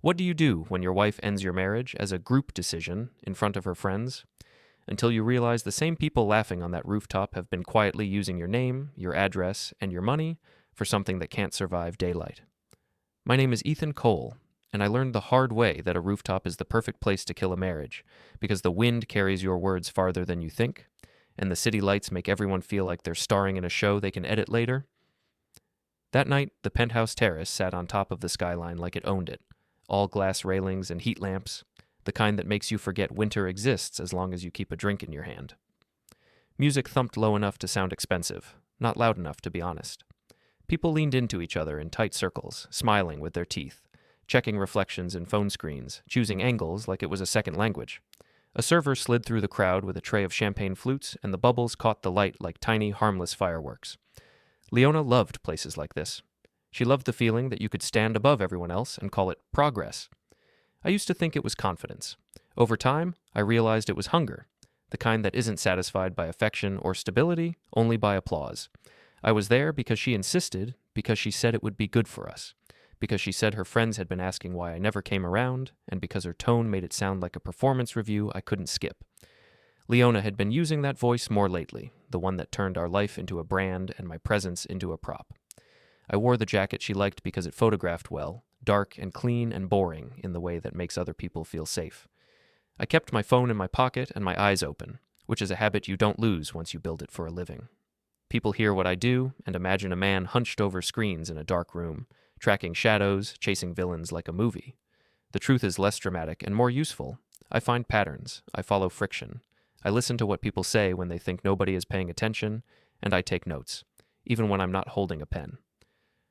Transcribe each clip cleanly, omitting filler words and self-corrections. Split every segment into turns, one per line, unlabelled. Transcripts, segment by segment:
What do you do when your wife ends your marriage as a group decision in front of her friends? Until you realize the same people laughing on that rooftop have been quietly using your name, your address, and your money for something that can't survive daylight. My name is Ethan Cole, and I learned the hard way that a rooftop is the perfect place to kill a marriage, because the wind carries your words farther than you think, and the city lights make everyone feel like they're starring in a show they can edit later. That night, the penthouse terrace sat on top of the skyline like it owned it, all glass railings and heat lamps, the kind that makes you forget winter exists as long as you keep a drink in your hand. Music thumped low enough to sound expensive, not loud enough to be honest. People leaned into each other in tight circles, smiling with their teeth, checking reflections in phone screens, choosing angles like it was a second language. A server slid through the crowd with a tray of champagne flutes, and the bubbles caught the light like tiny, harmless fireworks. Leona loved places like this. She loved the feeling that you could stand above everyone else and call it progress. I used to think it was confidence. Over time, I realized it was hunger, the kind that isn't satisfied by affection or stability, only by applause. I was there because she insisted, because she said it would be good for us, because she said her friends had been asking why I never came around, and because her tone made it sound like a performance review I couldn't skip. Leona had been using that voice more lately, the one that turned our life into a brand and my presence into a prop. I wore the jacket she liked because it photographed well, dark and clean and boring in the way that makes other people feel safe. I kept my phone in my pocket and my eyes open, which is a habit you don't lose once you build it for a living. People hear what I do and imagine a man hunched over screens in a dark room, tracking shadows, chasing villains like a movie. The truth is less dramatic and more useful. I find patterns. I follow friction. I listen to what people say when they think nobody is paying attention, and I take notes, even when I'm not holding a pen.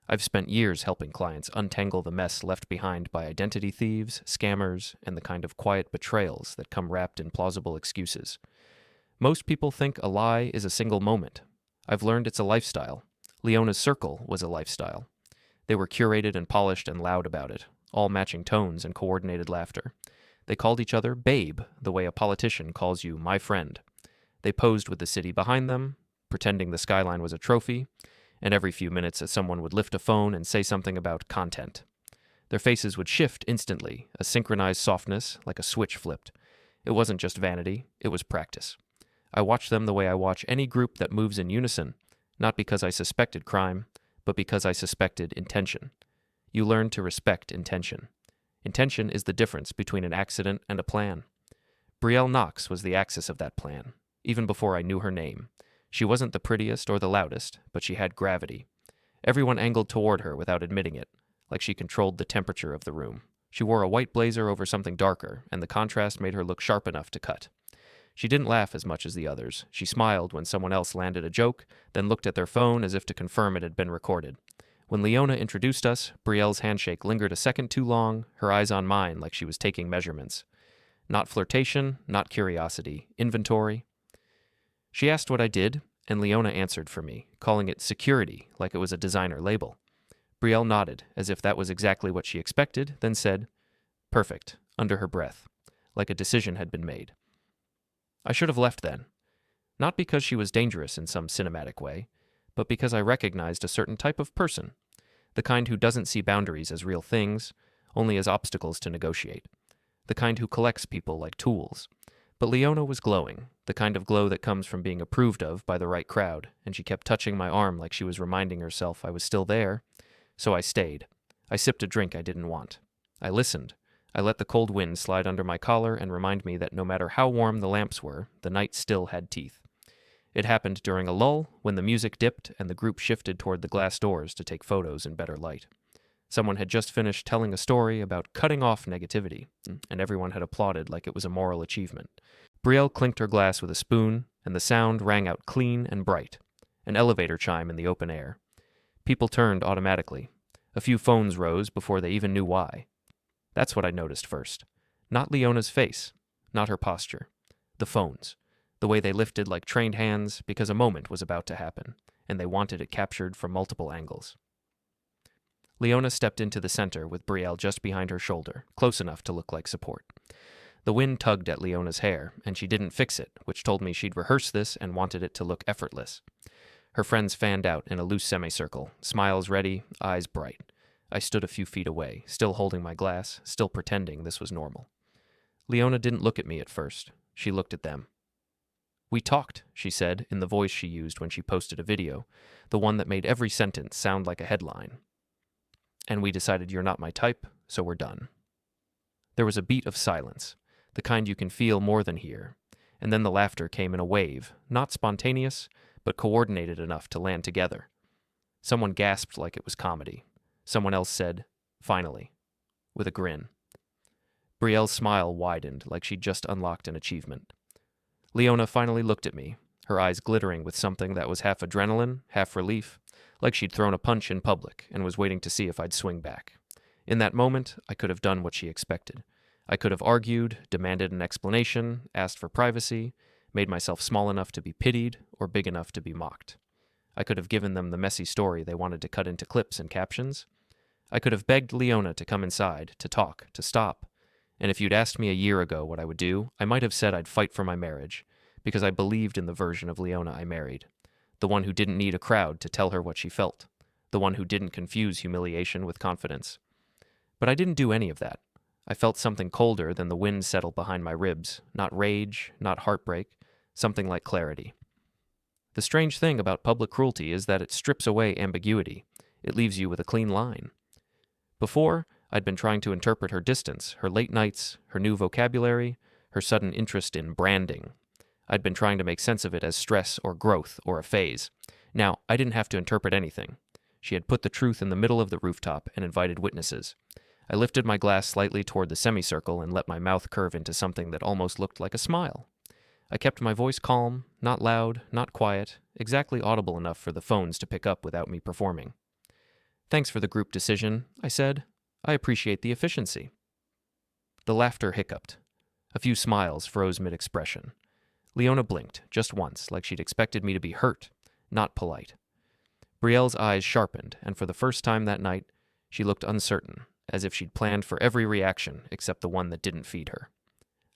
I've spent years helping clients untangle the mess left behind by identity thieves, scammers, and the kind of quiet betrayals that come wrapped in plausible excuses. Most people think a lie is a single moment. I've learned it's a lifestyle. Leona's circle was a lifestyle. They were curated and polished and loud about it, all matching tones and coordinated laughter. They called each other babe, the way a politician calls you my friend. They posed with the city behind them, pretending the skyline was a trophy, and every few minutes someone would lift a phone and say something about content. Their faces would shift instantly, a synchronized softness, like a switch flipped. It wasn't just vanity, it was practice. I watched them the way I watch any group that moves in unison, not because I suspected crime, but because I suspected intention. You learn to respect intention. Intention is the difference between an accident and a plan. Brielle Knox was the axis of that plan, even before I knew her name. She wasn't the prettiest or the loudest, but she had gravity. Everyone angled toward her without admitting it, like she controlled the temperature of the room. She wore a white blazer over something darker, and the contrast made her look sharp enough to cut. She didn't laugh as much as the others. She smiled when someone else landed a joke, then looked at their phone as if to confirm it had been recorded. When Leona introduced us, Brielle's handshake lingered a second too long, her eyes on mine like she was taking measurements. Not flirtation, not curiosity, inventory. She asked what I did, and Leona answered for me, calling it security, like it was a designer label. Brielle nodded, as if that was exactly what she expected, then said, "Perfect," under her breath, like a decision had been made. I should have left then. Not because she was dangerous in some cinematic way, but because I recognized a certain type of person, the kind who doesn't see boundaries as real things, only as obstacles to negotiate, the kind who collects people like tools. But Leona was glowing, the kind of glow that comes from being approved of by the right crowd, and she kept touching my arm like she was reminding herself I was still there. So I stayed. I sipped a drink I didn't want. I listened. I let the cold wind slide under my collar and remind me that no matter how warm the lamps were, the night still had teeth. It happened during a lull, when the music dipped and the group shifted toward the glass doors to take photos in better light. Someone had just finished telling a story about cutting off negativity, and everyone had applauded like it was a moral achievement. Brielle clinked her glass with a spoon, and the sound rang out clean and bright, an elevator chime in the open air. People turned automatically. A few phones rose before they even knew why. That's what I noticed first. Not Leona's face, not her posture. The phones. The way they lifted like trained hands because a moment was about to happen, and they wanted it captured from multiple angles. Leona stepped into the center with Brielle just behind her shoulder, close enough to look like support. The wind tugged at Leona's hair, and she didn't fix it, which told me she'd rehearsed this and wanted it to look effortless. Her friends fanned out in a loose semicircle, smiles ready, eyes bright. I stood a few feet away, still holding my glass, still pretending this was normal. Leona didn't look at me at first. She looked at them. "We talked," she said, in the voice she used when she posted a video, the one that made every sentence sound like a headline. "And we decided you're not my type, so we're done." There was a beat of silence, the kind you can feel more than hear, and then the laughter came in a wave, not spontaneous, but coordinated enough to land together. Someone gasped like it was comedy. Someone else said, "Finally," with a grin. Brielle's smile widened like she'd just unlocked an achievement. Leona finally looked at me, her eyes glittering with something that was half adrenaline, half relief, like she'd thrown a punch in public and was waiting to see if I'd swing back. In that moment, I could have done what she expected. I could have argued, demanded an explanation, asked for privacy, made myself small enough to be pitied or big enough to be mocked. I could have given them the messy story they wanted to cut into clips and captions. I could have begged Leona to come inside, to talk, to stop. And if you'd asked me a year ago what I would do, I might have said I'd fight for my marriage, because I believed in the version of Leona I married, the one who didn't need a crowd to tell her what she felt, the one who didn't confuse humiliation with confidence. But I didn't do any of that. I felt something colder than the wind settle behind my ribs, not rage, not heartbreak, something like clarity. The strange thing about public cruelty is that it strips away ambiguity. It leaves you with a clean line. Before, I'd been trying to interpret her distance, her late nights, her new vocabulary, her sudden interest in branding. I'd been trying to make sense of it as stress or growth or a phase. Now, I didn't have to interpret anything. She had put the truth in the middle of the rooftop and invited witnesses. I lifted my glass slightly toward the semicircle and let my mouth curve into something that almost looked like a smile. I kept my voice calm, not loud, not quiet, exactly audible enough for the phones to pick up without me performing. "Thanks for the group decision," I said. "I appreciate the efficiency." The laughter hiccuped. A few smiles froze mid-expression. Leona blinked, just once, like she'd expected me to be hurt, not polite. Brielle's eyes sharpened, and for the first time that night, she looked uncertain, as if she'd planned for every reaction except the one that didn't feed her.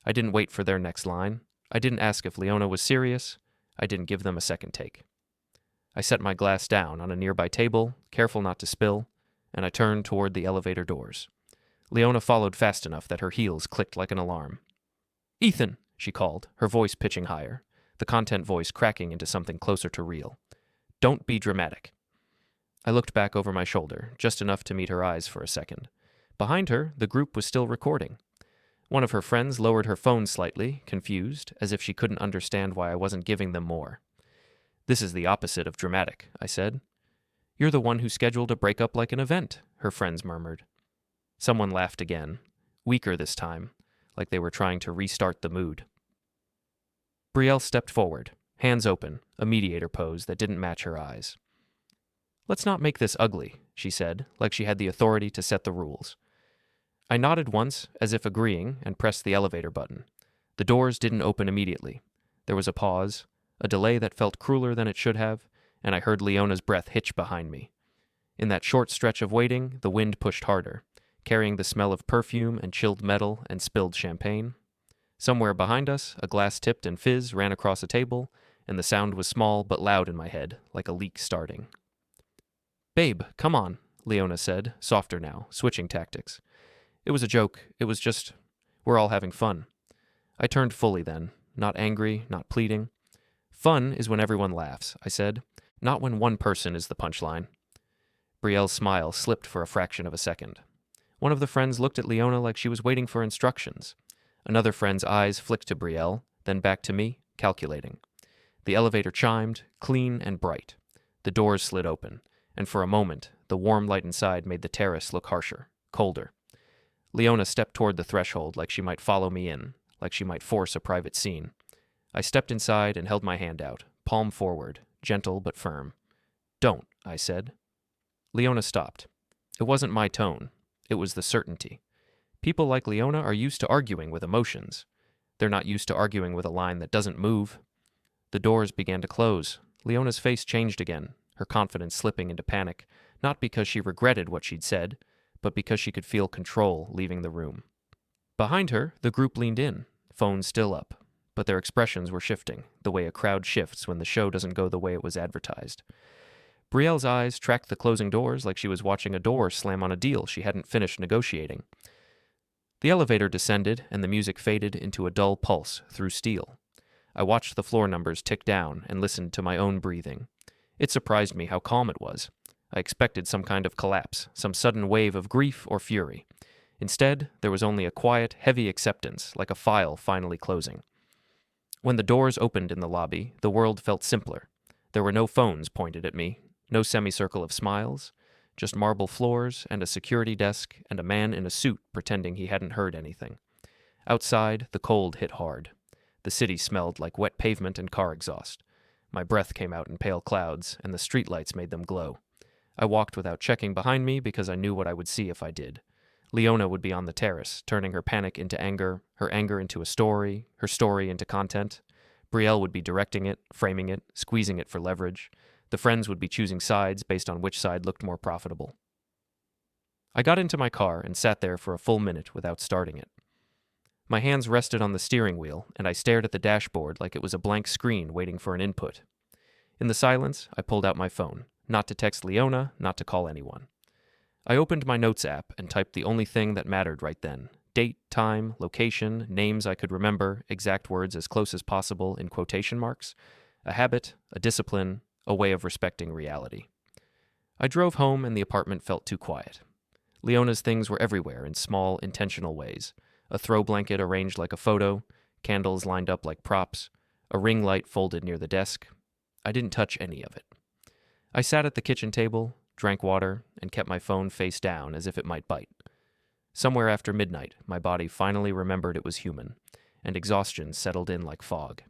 I didn't wait for their next line. I didn't ask if Leona was serious. I didn't give them a second take. I set my glass down on a nearby table, careful not to spill, and I turned toward the elevator doors. Leona followed fast enough that her heels clicked like an alarm. "Ethan," she called, her voice pitching higher, the content voice cracking into something closer to real. "Don't be dramatic." I looked back over my shoulder, just enough to meet her eyes for a second. Behind her, the group was still recording. One of her friends lowered her phone slightly, confused, as if she couldn't understand why I wasn't giving them more. "This is the opposite of dramatic," I said. "You're the one who scheduled a breakup like an event," her friends murmured. Someone laughed again, weaker this time, like they were trying to restart the mood. Brielle stepped forward, hands open, a mediator pose that didn't match her eyes. "Let's not make this ugly," she said, like she had the authority to set the rules. I nodded once, as if agreeing, and pressed the elevator button. The doors didn't open immediately. There was a pause, a delay that felt crueler than it should have, and I heard Leona's breath hitch behind me. In that short stretch of waiting, the wind pushed harder, carrying the smell of perfume and chilled metal and spilled champagne. Somewhere behind us, a glass tipped and fizz ran across a table, and the sound was small but loud in my head, like a leak starting. "Babe, come on," Leona said, softer now, switching tactics. "It was a joke. It was just, we're all having fun." I turned fully then, not angry, not pleading. "Fun is when everyone laughs," I said, "not when one person is the punchline." Brielle's smile slipped for a fraction of a second. One of the friends looked at Leona like she was waiting for instructions. Another friend's eyes flicked to Brielle, then back to me, calculating. The elevator chimed, clean and bright. The doors slid open, and for a moment, the warm light inside made the terrace look harsher, colder. Leona stepped toward the threshold like she might follow me in, like she might force a private scene. I stepped inside and held my hand out, palm forward, gentle but firm. "Don't," I said. Leona stopped. It wasn't my tone. It was the certainty. People like Leona are used to arguing with emotions. They're not used to arguing with a line that doesn't move. The doors began to close. Leona's face changed again, her confidence slipping into panic, not because she regretted what she'd said, but because she could feel control leaving the room. Behind her, the group leaned in, phones still up, but their expressions were shifting, the way a crowd shifts when the show doesn't go the way it was advertised. Brielle's eyes tracked the closing doors like she was watching a door slam on a deal she hadn't finished negotiating. The elevator descended, and the music faded into a dull pulse through steel. I watched the floor numbers tick down and listened to my own breathing. It surprised me how calm it was. I expected some kind of collapse, some sudden wave of grief or fury. Instead, there was only a quiet, heavy acceptance, like a file finally closing. When the doors opened in the lobby, the world felt simpler. There were no phones pointed at me, no semicircle of smiles, just marble floors and a security desk and a man in a suit pretending he hadn't heard anything. Outside, the cold hit hard. The city smelled like wet pavement and car exhaust. My breath came out in pale clouds, and the streetlights made them glow. I walked without checking behind me because I knew what I would see if I did. Leona would be on the terrace, turning her panic into anger, her anger into a story, her story into content. Brielle would be directing it, framing it, squeezing it for leverage. The friends would be choosing sides based on which side looked more profitable. I got into my car and sat there for a full minute without starting it. My hands rested on the steering wheel, and I stared at the dashboard like it was a blank screen waiting for an input. In the silence, I pulled out my phone, not to text Leona, not to call anyone. I opened my notes app and typed the only thing that mattered right then: date, time, location, names I could remember, exact words as close as possible in quotation marks, a habit, a discipline, a way of respecting reality. I drove home and the apartment felt too quiet. Leona's things were everywhere in small, intentional ways. A throw blanket arranged like a photo, candles lined up like props, a ring light folded near the desk. I didn't touch any of it. I sat at the kitchen table, drank water, and kept my phone face down as if it might bite. Somewhere after midnight, my body finally remembered it was human, and exhaustion settled in like fog.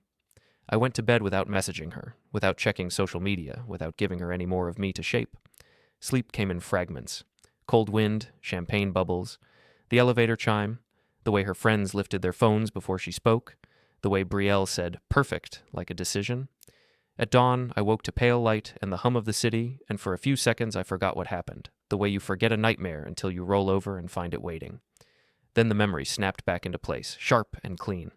I went to bed without messaging her, without checking social media, without giving her any more of me to shape. Sleep came in fragments. Cold wind, champagne bubbles, the elevator chime, the way her friends lifted their phones before she spoke, the way Brielle said "perfect" like a decision. At dawn, I woke to pale light and the hum of the city, and for a few seconds I forgot what happened, the way you forget a nightmare until you roll over and find it waiting. Then the memory snapped back into place, sharp and clean.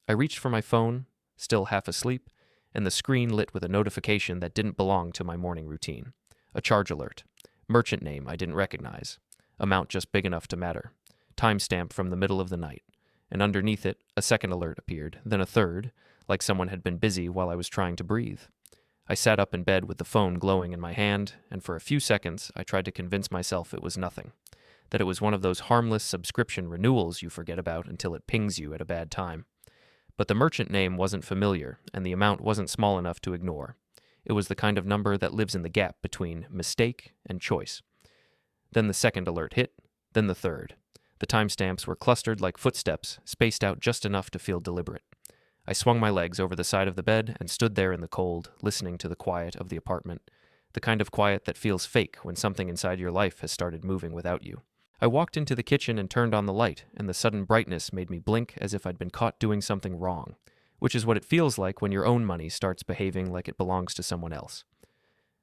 I reached for my phone, still half asleep, and the screen lit with a notification that didn't belong to my morning routine. A charge alert. Merchant name I didn't recognize. Amount just big enough to matter. Timestamp from the middle of the night. And underneath it, a second alert appeared, then a third, like someone had been busy while I was trying to breathe. I sat up in bed with the phone glowing in my hand, and for a few seconds I tried to convince myself it was nothing, that it was one of those harmless subscription renewals you forget about until it pings you at a bad time. But the merchant name wasn't familiar, and the amount wasn't small enough to ignore. It was the kind of number that lives in the gap between mistake and choice. Then the second alert hit, then the third. The timestamps were clustered like footsteps, spaced out just enough to feel deliberate. I swung my legs over the side of the bed and stood there in the cold, listening to the quiet of the apartment, the kind of quiet that feels fake when something inside your life has started moving without you. I walked into the kitchen and turned on the light, and the sudden brightness made me blink as if I'd been caught doing something wrong, which is what it feels like when your own money starts behaving like it belongs to someone else.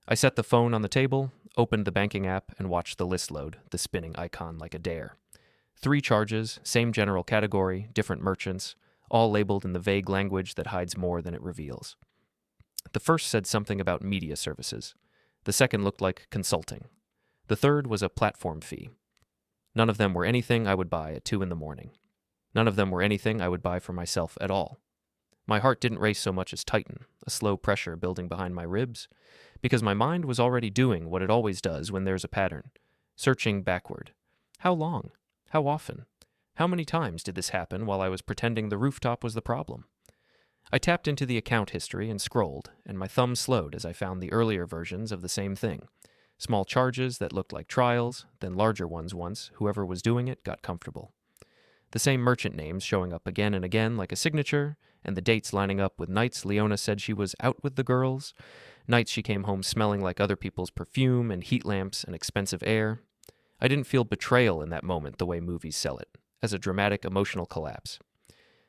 I set the phone on the table, opened the banking app, and watched the list load, the spinning icon like a dare. 3 charges, same general category, different merchants, all labeled in the vague language that hides more than it reveals. The first said something about media services. The second looked like consulting. The third was a platform fee. None of them were anything I would buy at 2 a.m. None of them were anything I would buy for myself at all. My heart didn't race so much as tighten, a slow pressure building behind my ribs, because my mind was already doing what it always does when there's a pattern, searching backward. How long? How often? How many times did this happen while I was pretending the rooftop was the problem? I tapped into the account history and scrolled, and my thumb slowed as I found the earlier versions of the same thing. Small charges that looked like trials, then larger ones once whoever was doing it got comfortable. The same merchant names showing up again and again like a signature, and the dates lining up with nights Leona said she was out with the girls, nights she came home smelling like other people's perfume and heat lamps and expensive air. I didn't feel betrayal in that moment the way movies sell it, as a dramatic emotional collapse.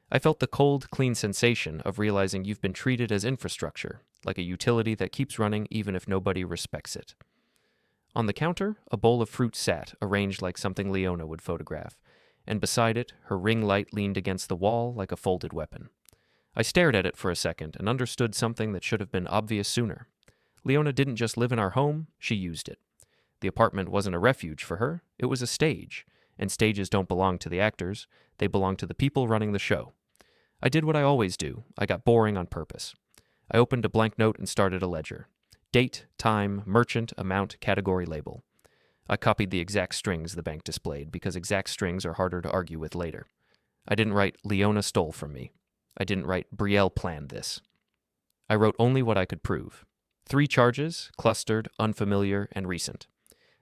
I felt the cold, clean sensation of realizing you've been treated as infrastructure, like a utility that keeps running even if nobody respects it. On the counter, a bowl of fruit sat, arranged like something Leona would photograph, and beside it, her ring light leaned against the wall like a folded weapon. I stared at it for a second and understood something that should have been obvious sooner. Leona didn't just live in our home, she used it. The apartment wasn't a refuge for her, it was a stage, and stages don't belong to the actors, they belong to the people running the show. I did what I always do, I got boring on purpose. I opened a blank note and started a ledger. Date, time, merchant, amount, category, label. I copied the exact strings the bank displayed because exact strings are harder to argue with later. I didn't write Leona stole from me. I didn't write Brielle planned this. I wrote only what I could prove. 3 charges, clustered, unfamiliar, and recent.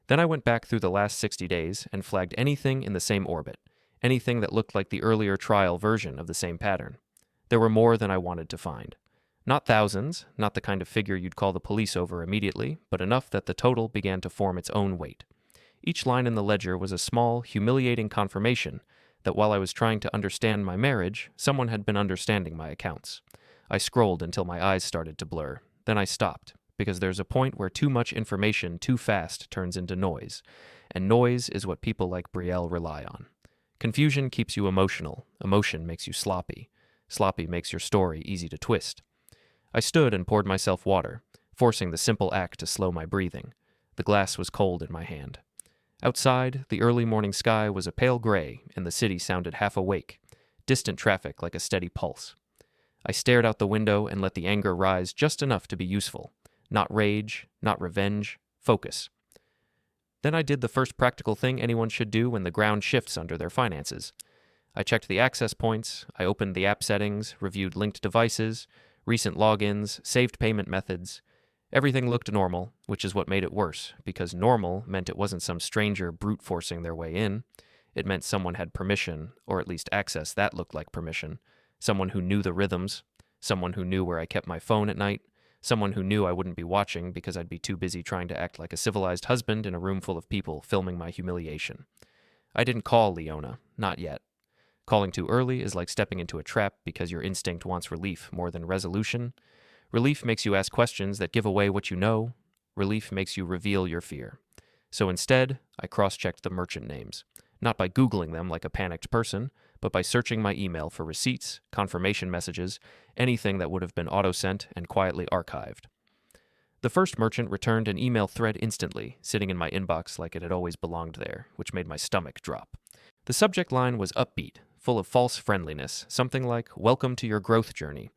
Then I went back through the last 60 days and flagged anything in the same orbit, anything that looked like the earlier trial version of the same pattern. There were more than I wanted to find. Not thousands, not the kind of figure you'd call the police over immediately, but enough that the total began to form its own weight. Each line in the ledger was a small, humiliating confirmation that while I was trying to understand my marriage, someone had been understanding my accounts. I scrolled until my eyes started to blur. Then I stopped, because there's a point where too much information too fast turns into noise, and noise is what people like Brielle rely on. Confusion keeps you emotional, emotion makes you sloppy. Sloppy makes your story easy to twist. I stood and poured myself water, forcing the simple act to slow my breathing. The glass was cold in my hand. Outside, the early morning sky was a pale gray, and the city sounded half awake, distant traffic like a steady pulse. I stared out the window and let the anger rise just enough to be useful. Not rage, not revenge, focus. Then I did the first practical thing anyone should do when the ground shifts under their finances. I checked the access points, I opened the app settings, reviewed linked devices, recent logins, saved payment methods. Everything looked normal, which is what made it worse, because normal meant it wasn't some stranger brute forcing their way in. It meant someone had permission, or at least access that looked like permission. Someone who knew the rhythms, someone who knew where I kept my phone at night, someone who knew I wouldn't be watching because I'd be too busy trying to act like a civilized husband in a room full of people filming my humiliation. I didn't call Leona, not yet. Calling too early is like stepping into a trap because your instinct wants relief more than resolution. Relief makes you ask questions that give away what you know. Relief makes you reveal your fear. So instead, I cross-checked the merchant names, not by Googling them like a panicked person, but by searching my email for receipts, confirmation messages, anything that would have been auto-sent and quietly archived. The first merchant returned an email thread instantly, sitting in my inbox like it had always belonged there, which made my stomach drop. The subject line was upbeat, full of false friendliness, something like, "Welcome to your growth journey."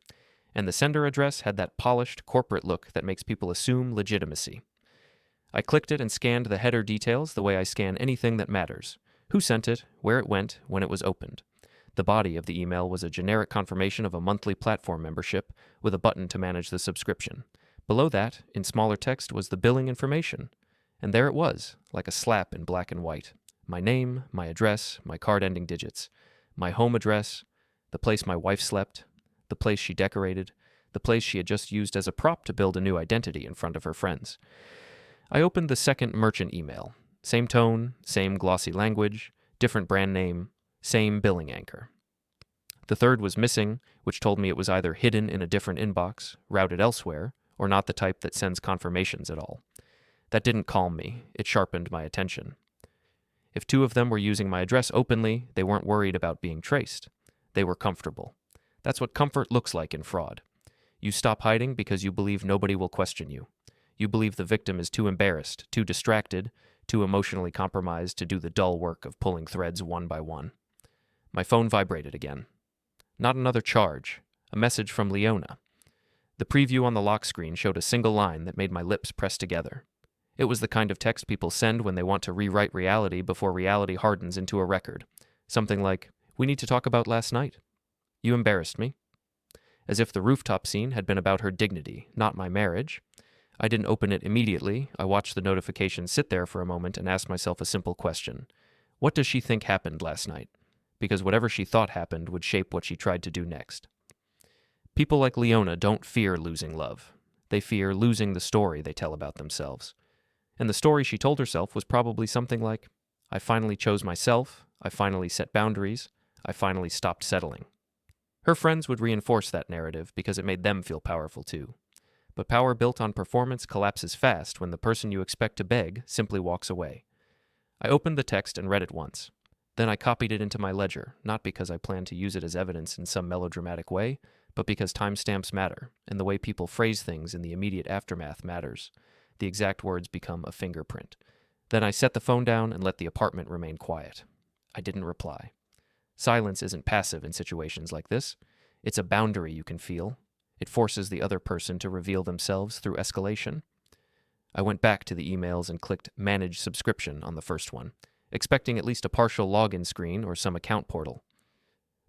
And the sender address had that polished, corporate look that makes people assume legitimacy. I clicked it and scanned the header details the way I scan anything that matters. Who sent it, where it went, when it was opened. The body of the email was a generic confirmation of a monthly platform membership with a button to manage the subscription. Below that, in smaller text, was the billing information. And there it was, like a slap in black and white. My name, my address, my card-ending digits. My home address, the place my wife slept, the place she decorated, the place she had just used as a prop to build a new identity in front of her friends. I opened the second merchant email. Same tone, same glossy language, different brand name, same billing anchor. The third was missing, which told me it was either hidden in a different inbox, routed elsewhere, or not the type that sends confirmations at all. That didn't calm me, it sharpened my attention. If 2 of them were using my address openly, they weren't worried about being traced. They were comfortable. That's what comfort looks like in fraud. You stop hiding because you believe nobody will question you. You believe the victim is too embarrassed, too distracted, too emotionally compromised to do the dull work of pulling threads one by one. My phone vibrated again. Not another charge. A message from Leona. The preview on the lock screen showed a single line that made my lips press together. It was the kind of text people send when they want to rewrite reality before reality hardens into a record. Something like, "We need to talk about last night. You embarrassed me." As if the rooftop scene had been about her dignity, not my marriage. I didn't open it immediately. I watched the notification sit there for a moment and asked myself a simple question. What does she think happened last night? Because whatever she thought happened would shape what she tried to do next. People like Leona don't fear losing love. They fear losing the story they tell about themselves. And the story she told herself was probably something like, "I finally chose myself, I finally set boundaries, I finally stopped settling." Her friends would reinforce that narrative because it made them feel powerful too. But power built on performance collapses fast when the person you expect to beg simply walks away. I opened the text and read it once. Then I copied it into my ledger, not because I planned to use it as evidence in some melodramatic way, but because timestamps matter, and the way people phrase things in the immediate aftermath matters. The exact words become a fingerprint. Then I set the phone down and let the apartment remain quiet. I didn't reply. Silence isn't passive in situations like this. It's a boundary you can feel. It forces the other person to reveal themselves through escalation. I went back to the emails and clicked Manage Subscription on the first one, expecting at least a partial login screen or some account portal.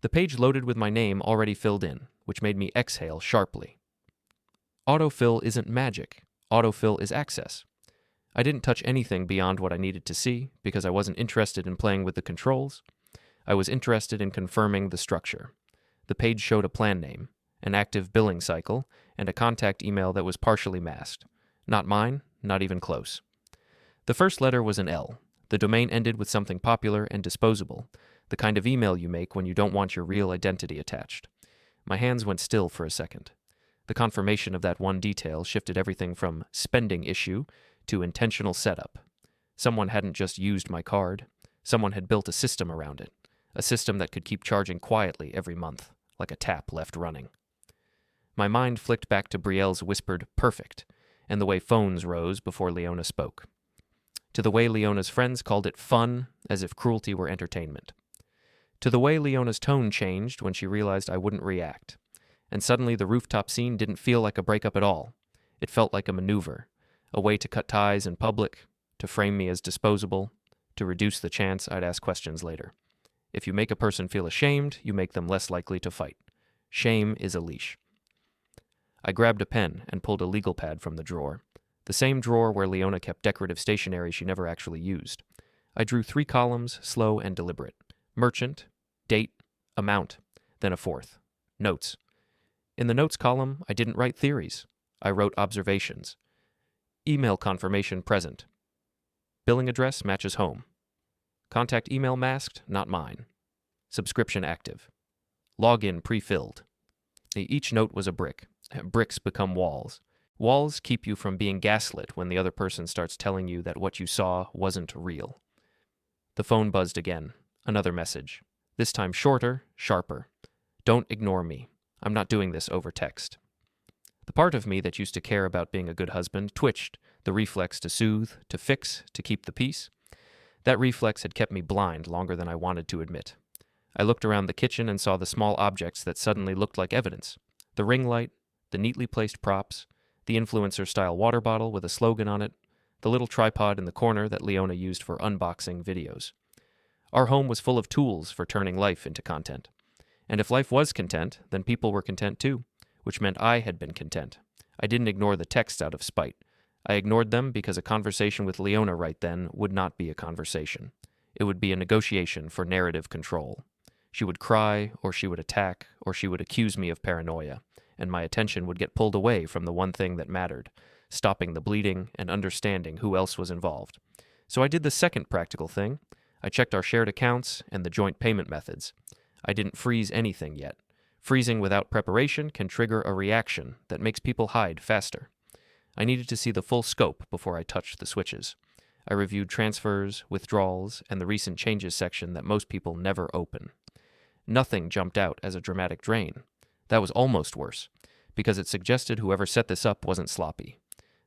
The page loaded with my name already filled in, which made me exhale sharply. Autofill isn't magic. Autofill is access. I didn't touch anything beyond what I needed to see because I wasn't interested in playing with the controls. I was interested in confirming the structure. The page showed a plan name, an active billing cycle, and a contact email that was partially masked. Not mine, not even close. The first letter was an L. The domain ended with something popular and disposable, the kind of email you make when you don't want your real identity attached. My hands went still for a second. The confirmation of that one detail shifted everything from spending issue to intentional setup. Someone hadn't just used my card. Someone had built a system around it, a system that could keep charging quietly every month, like a tap left running. My mind flicked back to Brielle's whispered perfect, and the way phones rose before Leona spoke. To the way Leona's friends called it fun, as if cruelty were entertainment. To the way Leona's tone changed when she realized I wouldn't react. And suddenly the rooftop scene didn't feel like a breakup at all. It felt like a maneuver, a way to cut ties in public, to frame me as disposable, to reduce the chance I'd ask questions later. If you make a person feel ashamed, you make them less likely to fight. Shame is a leash. I grabbed a pen and pulled a legal pad from the drawer, the same drawer where Leona kept decorative stationery she never actually used. I drew 3 columns, slow and deliberate. Merchant, date, amount, then a fourth. Notes. In the notes column, I didn't write theories. I wrote observations. Email confirmation present. Billing address matches home. Contact email masked, not mine. Subscription active. Login pre-filled. Each note was a brick. Bricks become walls. Walls keep you from being gaslit when the other person starts telling you that what you saw wasn't real. The phone buzzed again. Another message. This time shorter, sharper. Don't ignore me. I'm not doing this over text. The part of me that used to care about being a good husband twitched, the reflex to soothe, to fix, to keep the peace. That reflex had kept me blind longer than I wanted to admit. I looked around the kitchen and saw the small objects that suddenly looked like evidence. The ring light, the neatly placed props, the influencer-style water bottle with a slogan on it, the little tripod in the corner that Leona used for unboxing videos. Our home was full of tools for turning life into content. And if life was content, then people were content too, which meant I had been content. I didn't ignore the texts out of spite. I ignored them because a conversation with Leona right then would not be a conversation. It would be a negotiation for narrative control. She would cry, or she would attack, or she would accuse me of paranoia, and my attention would get pulled away from the one thing that mattered, stopping the bleeding and understanding who else was involved. So I did the second practical thing. I checked our shared accounts and the joint payment methods. I didn't freeze anything yet. Freezing without preparation can trigger a reaction that makes people hide faster. I needed to see the full scope before I touched the switches. I reviewed transfers, withdrawals, and the recent changes section that most people never open. Nothing jumped out as a dramatic drain. That was almost worse, because it suggested whoever set this up wasn't sloppy.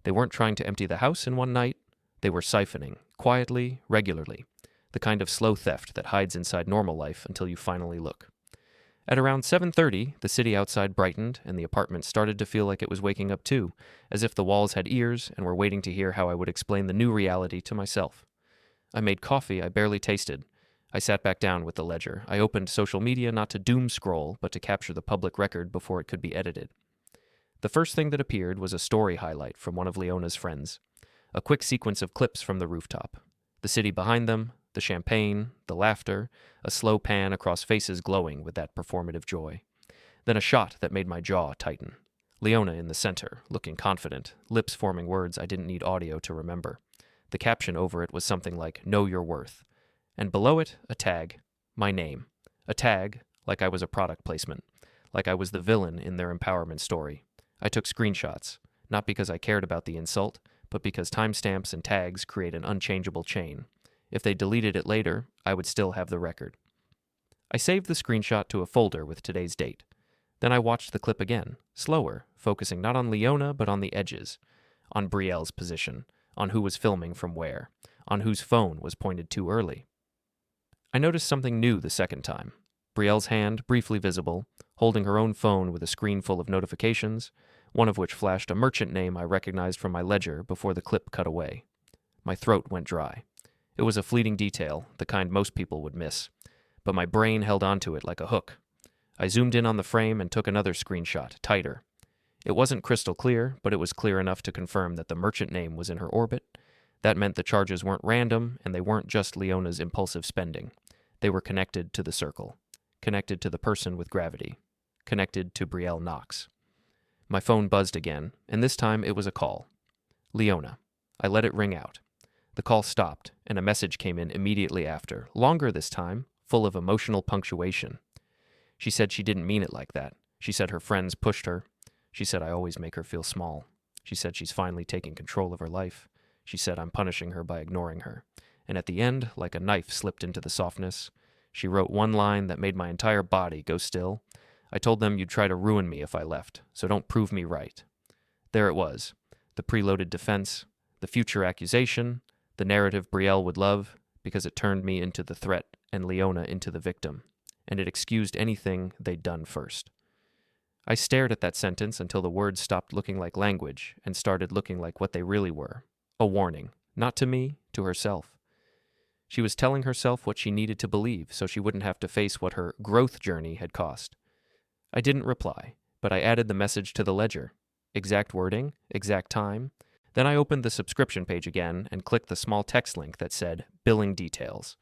They weren't trying to empty the house in one night. They were siphoning, quietly, regularly, the kind of slow theft that hides inside normal life until you finally look. At around 7:30, the city outside brightened, and the apartment started to feel like it was waking up too, as if the walls had ears and were waiting to hear how I would explain the new reality to myself. I made coffee I barely tasted. I sat back down with the ledger. I opened social media not to doom scroll, but to capture the public record before it could be edited. The first thing that appeared was a story highlight from one of Leona's friends. A quick sequence of clips from the rooftop. The city behind them, the champagne, the laughter, a slow pan across faces glowing with that performative joy. Then a shot that made my jaw tighten. Leona in the center, looking confident, lips forming words I didn't need audio to remember. The caption over it was something like, "Know your worth." And below it, a tag. My name. A tag, like I was a product placement. Like I was the villain in their empowerment story. I took screenshots, not because I cared about the insult, but because timestamps and tags create an unchangeable chain. If they deleted it later, I would still have the record. I saved the screenshot to a folder with today's date. Then I watched the clip again, slower, focusing not on Leona but on the edges, on Brielle's position, on who was filming from where, on whose phone was pointed too early. I noticed something new the second time. Brielle's hand, briefly visible, holding her own phone with a screen full of notifications, one of which flashed a merchant name I recognized from my ledger before the clip cut away. My throat went dry. It was a fleeting detail, the kind most people would miss, but my brain held onto it like a hook. I zoomed in on the frame and took another screenshot, tighter. It wasn't crystal clear, but it was clear enough to confirm that the merchant name was in her orbit. That meant the charges weren't random, and they weren't just Leona's impulsive spending. They were connected to the circle, connected to the person with gravity, connected to Brielle Knox. My phone buzzed again, and this time it was a call. Leona. I let it ring out. The call stopped, and a message came in immediately after, longer this time, full of emotional punctuation. She said she didn't mean it like that. She said her friends pushed her. She said I always make her feel small. She said she's finally taking control of her life. She said I'm punishing her by ignoring her. And at the end, like a knife slipped into the softness, she wrote one line that made my entire body go still. I told them you'd try to ruin me if I left, so don't prove me right. There it was, the preloaded defense, the future accusation, the narrative Brielle would love, because it turned me into the threat and Leona into the victim, and it excused anything they'd done first. I stared at that sentence until the words stopped looking like language and started looking like what they really were, a warning, not to me, to herself. She was telling herself what she needed to believe so she wouldn't have to face what her growth journey had cost. I didn't reply, but I added the message to the ledger. Exact wording, exact time. Then I opened the subscription page again and clicked the small text link that said, Billing Details.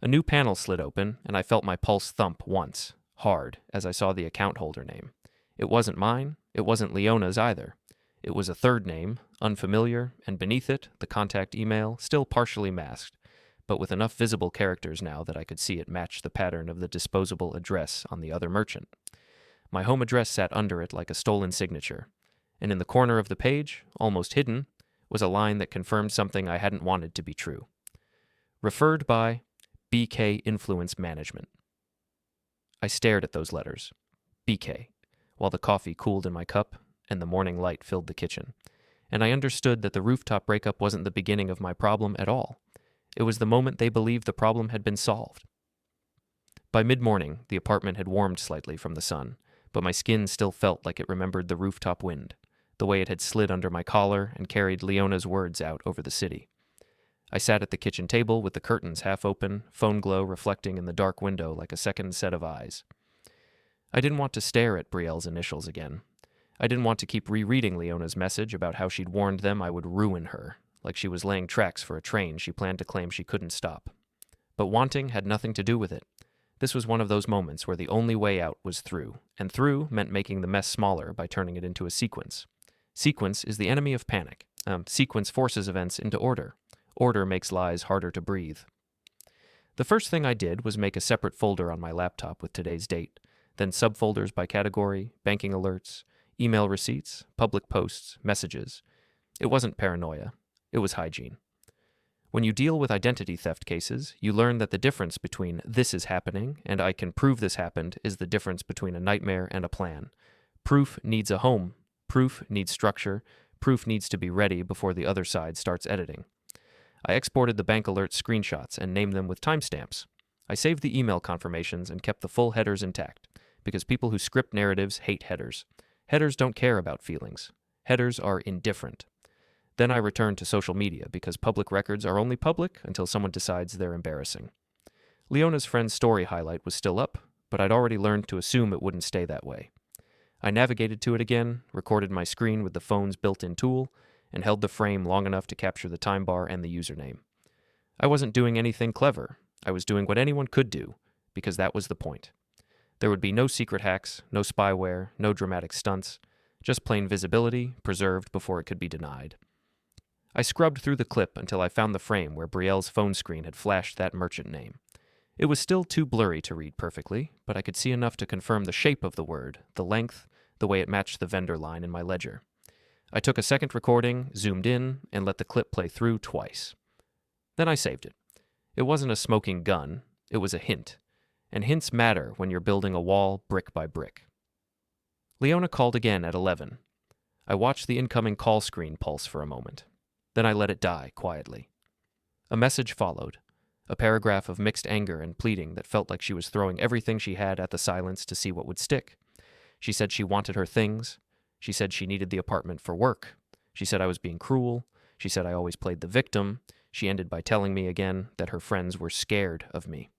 A new panel slid open, and I felt my pulse thump once, hard, as I saw the account holder name. It wasn't mine, it wasn't Leona's either. It was a third name, unfamiliar, and beneath it, the contact email, still partially masked, but with enough visible characters now that I could see it match the pattern of the disposable address on the other merchant. My home address sat under it like a stolen signature, and in the corner of the page, almost hidden, was a line that confirmed something I hadn't wanted to be true. Referred by BK Influence Management. I stared at those letters. BK, while the coffee cooled in my cup and the morning light filled the kitchen, and I understood that the rooftop breakup wasn't the beginning of my problem at all. It was the moment they believed the problem had been solved. By mid-morning, the apartment had warmed slightly from the sun, but my skin still felt like it remembered the rooftop wind, the way it had slid under my collar and carried Leona's words out over the city. I sat at the kitchen table with the curtains half open, phone glow reflecting in the dark window like a second set of eyes. I didn't want to stare at Brielle's initials again. I didn't want to keep rereading Leona's message about how she'd warned them I would ruin her, like she was laying tracks for a train she planned to claim she couldn't stop. But wanting had nothing to do with it. This was one of those moments where the only way out was through, and through meant making the mess smaller by turning it into a sequence. Sequence is the enemy of panic. Sequence forces events into order. Order makes lies harder to breathe. The first thing I did was make a separate folder on my laptop with today's date, then subfolders by category, banking alerts, email receipts, public posts, messages. It wasn't paranoia. It was hygiene. When you deal with identity theft cases, you learn that the difference between this is happening and I can prove this happened is the difference between a nightmare and a plan. Proof needs a home. Proof needs structure. Proof needs to be ready before the other side starts editing. I exported the bank alert screenshots and named them with timestamps. I saved the email confirmations and kept the full headers intact, because people who script narratives hate headers. Headers don't care about feelings. Headers are indifferent. Then I returned to social media because public records are only public until someone decides they're embarrassing. Leona's friend's story highlight was still up, but I'd already learned to assume it wouldn't stay that way. I navigated to it again, recorded my screen with the phone's built-in tool, and held the frame long enough to capture the time bar and the username. I wasn't doing anything clever. I was doing what anyone could do, because that was the point. There would be no secret hacks, no spyware, no dramatic stunts, just plain visibility, preserved before it could be denied. I scrubbed through the clip until I found the frame where Brielle's phone screen had flashed that merchant name. It was still too blurry to read perfectly, but I could see enough to confirm the shape of the word, the length, the way it matched the vendor line in my ledger. I took a second recording, zoomed in, and let the clip play through twice. Then I saved it. It wasn't a smoking gun, it was a hint. And hints matter when you're building a wall brick by brick. Leona called again at 11. I watched the incoming call screen pulse for a moment. Then I let it die quietly. A message followed, a paragraph of mixed anger and pleading that felt like she was throwing everything she had at the silence to see what would stick. She said she wanted her things. She said she needed the apartment for work. She said I was being cruel. She said I always played the victim. She ended by telling me again that her friends were scared of me.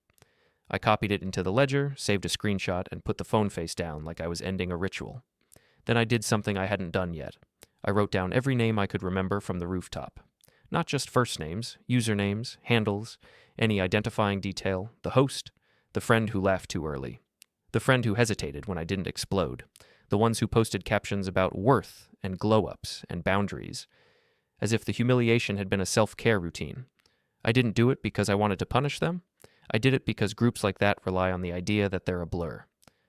I copied it into the ledger, saved a screenshot, and put the phone face down like I was ending a ritual. Then I did something I hadn't done yet. I wrote down every name I could remember from the rooftop. Not just first names, usernames, handles, any identifying detail, the host, the friend who laughed too early, the friend who hesitated when I didn't explode, the ones who posted captions about worth and glow-ups and boundaries, as if the humiliation had been a self-care routine. I didn't do it because I wanted to punish them. I did it because groups like that rely on the idea that they're a blur,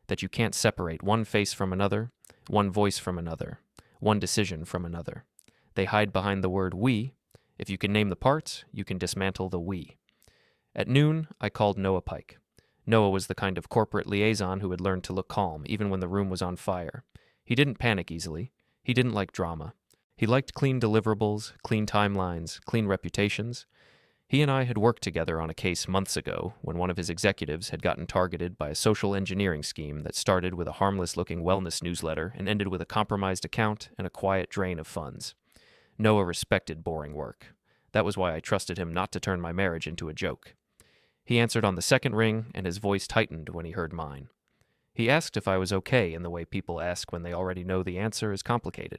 that you can't separate one face from another, one voice from another, one decision from another. They hide behind the word we. If you can name the parts, you can dismantle the we. At noon, I called Noah Pike. Noah was the kind of corporate liaison who had learned to look calm even when the room was on fire. He didn't panic easily. He didn't like drama. He liked clean deliverables, clean timelines, clean reputations. He and I had worked together on a case months ago when one of his executives had gotten targeted by a social engineering scheme that started with a harmless-looking wellness newsletter and ended with a compromised account and a quiet drain of funds. Noah respected boring work. That was why I trusted him not to turn my marriage into a joke. He answered on the second ring, and his voice tightened when he heard mine. He asked if I was okay in the way people ask when they already know the answer is complicated.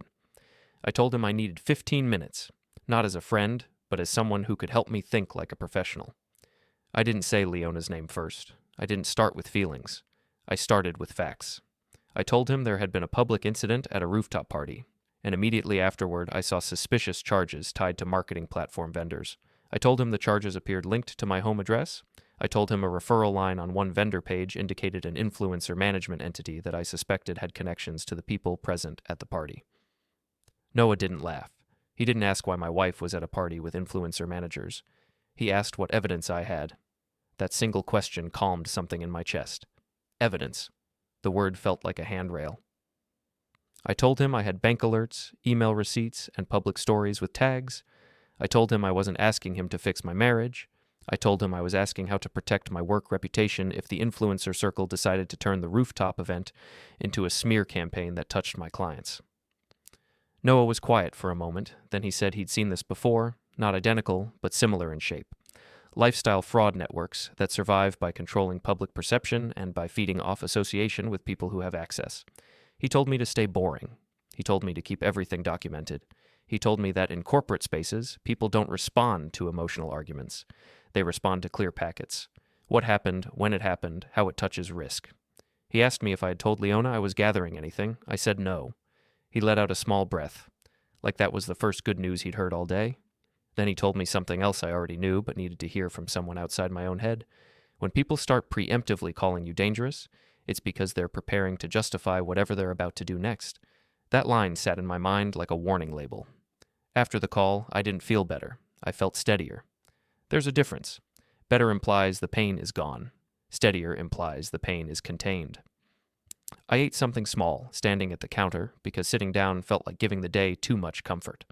I told him I needed 15 minutes, not as a friend, but as someone who could help me think like a professional. I didn't say Leona's name first. I didn't start with feelings. I started with facts. I told him there had been a public incident at a rooftop party, and immediately afterward I saw suspicious charges tied to marketing platform vendors. I told him the charges appeared linked to my home address. I told him a referral line on one vendor page indicated an influencer management entity that I suspected had connections to the people present at the party. Noah didn't laugh. He didn't ask why my wife was at a party with influencer managers. He asked what evidence I had. That single question calmed something in my chest. Evidence. The word felt like a handrail. I told him I had bank alerts, email receipts, and public stories with tags. I told him I wasn't asking him to fix my marriage. I told him I was asking how to protect my work reputation if the influencer circle decided to turn the rooftop event into a smear campaign that touched my clients. Noah was quiet for a moment, then he said he'd seen this before, not identical, but similar in shape. Lifestyle fraud networks that survive by controlling public perception and by feeding off association with people who have access. He told me to stay boring. He told me to keep everything documented. He told me that in corporate spaces, people don't respond to emotional arguments. They respond to clear packets. What happened, when it happened, how it touches risk. He asked me if I had told Leona I was gathering anything. I said no. He let out a small breath, like that was the first good news he'd heard all day. Then he told me something else I already knew but needed to hear from someone outside my own head. When people start preemptively calling you dangerous, it's because they're preparing to justify whatever they're about to do next. That line sat in my mind like a warning label. After the call, I didn't feel better. I felt steadier. There's a difference. Better implies the pain is gone. Steadier implies the pain is contained. I ate something small, standing at the counter, because sitting down felt like giving the day too much comfort.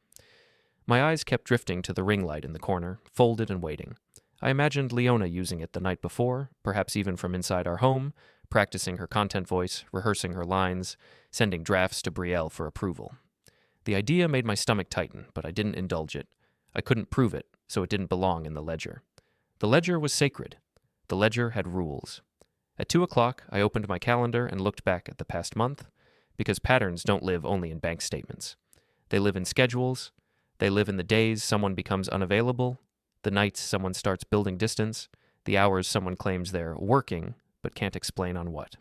My eyes kept drifting to the ring light in the corner, folded and waiting. I imagined Leona using it the night before, perhaps even from inside our home, practicing her content voice, rehearsing her lines, sending drafts to Brielle for approval. The idea made my stomach tighten, but I didn't indulge it. I couldn't prove it, so it didn't belong in the ledger. The ledger was sacred. The ledger had rules. At 2 o'clock, I opened my calendar and looked back at the past month, because patterns don't live only in bank statements. They live in schedules. They live in the days someone becomes unavailable, the nights someone starts building distance, the hours someone claims they're working but can't explain on what.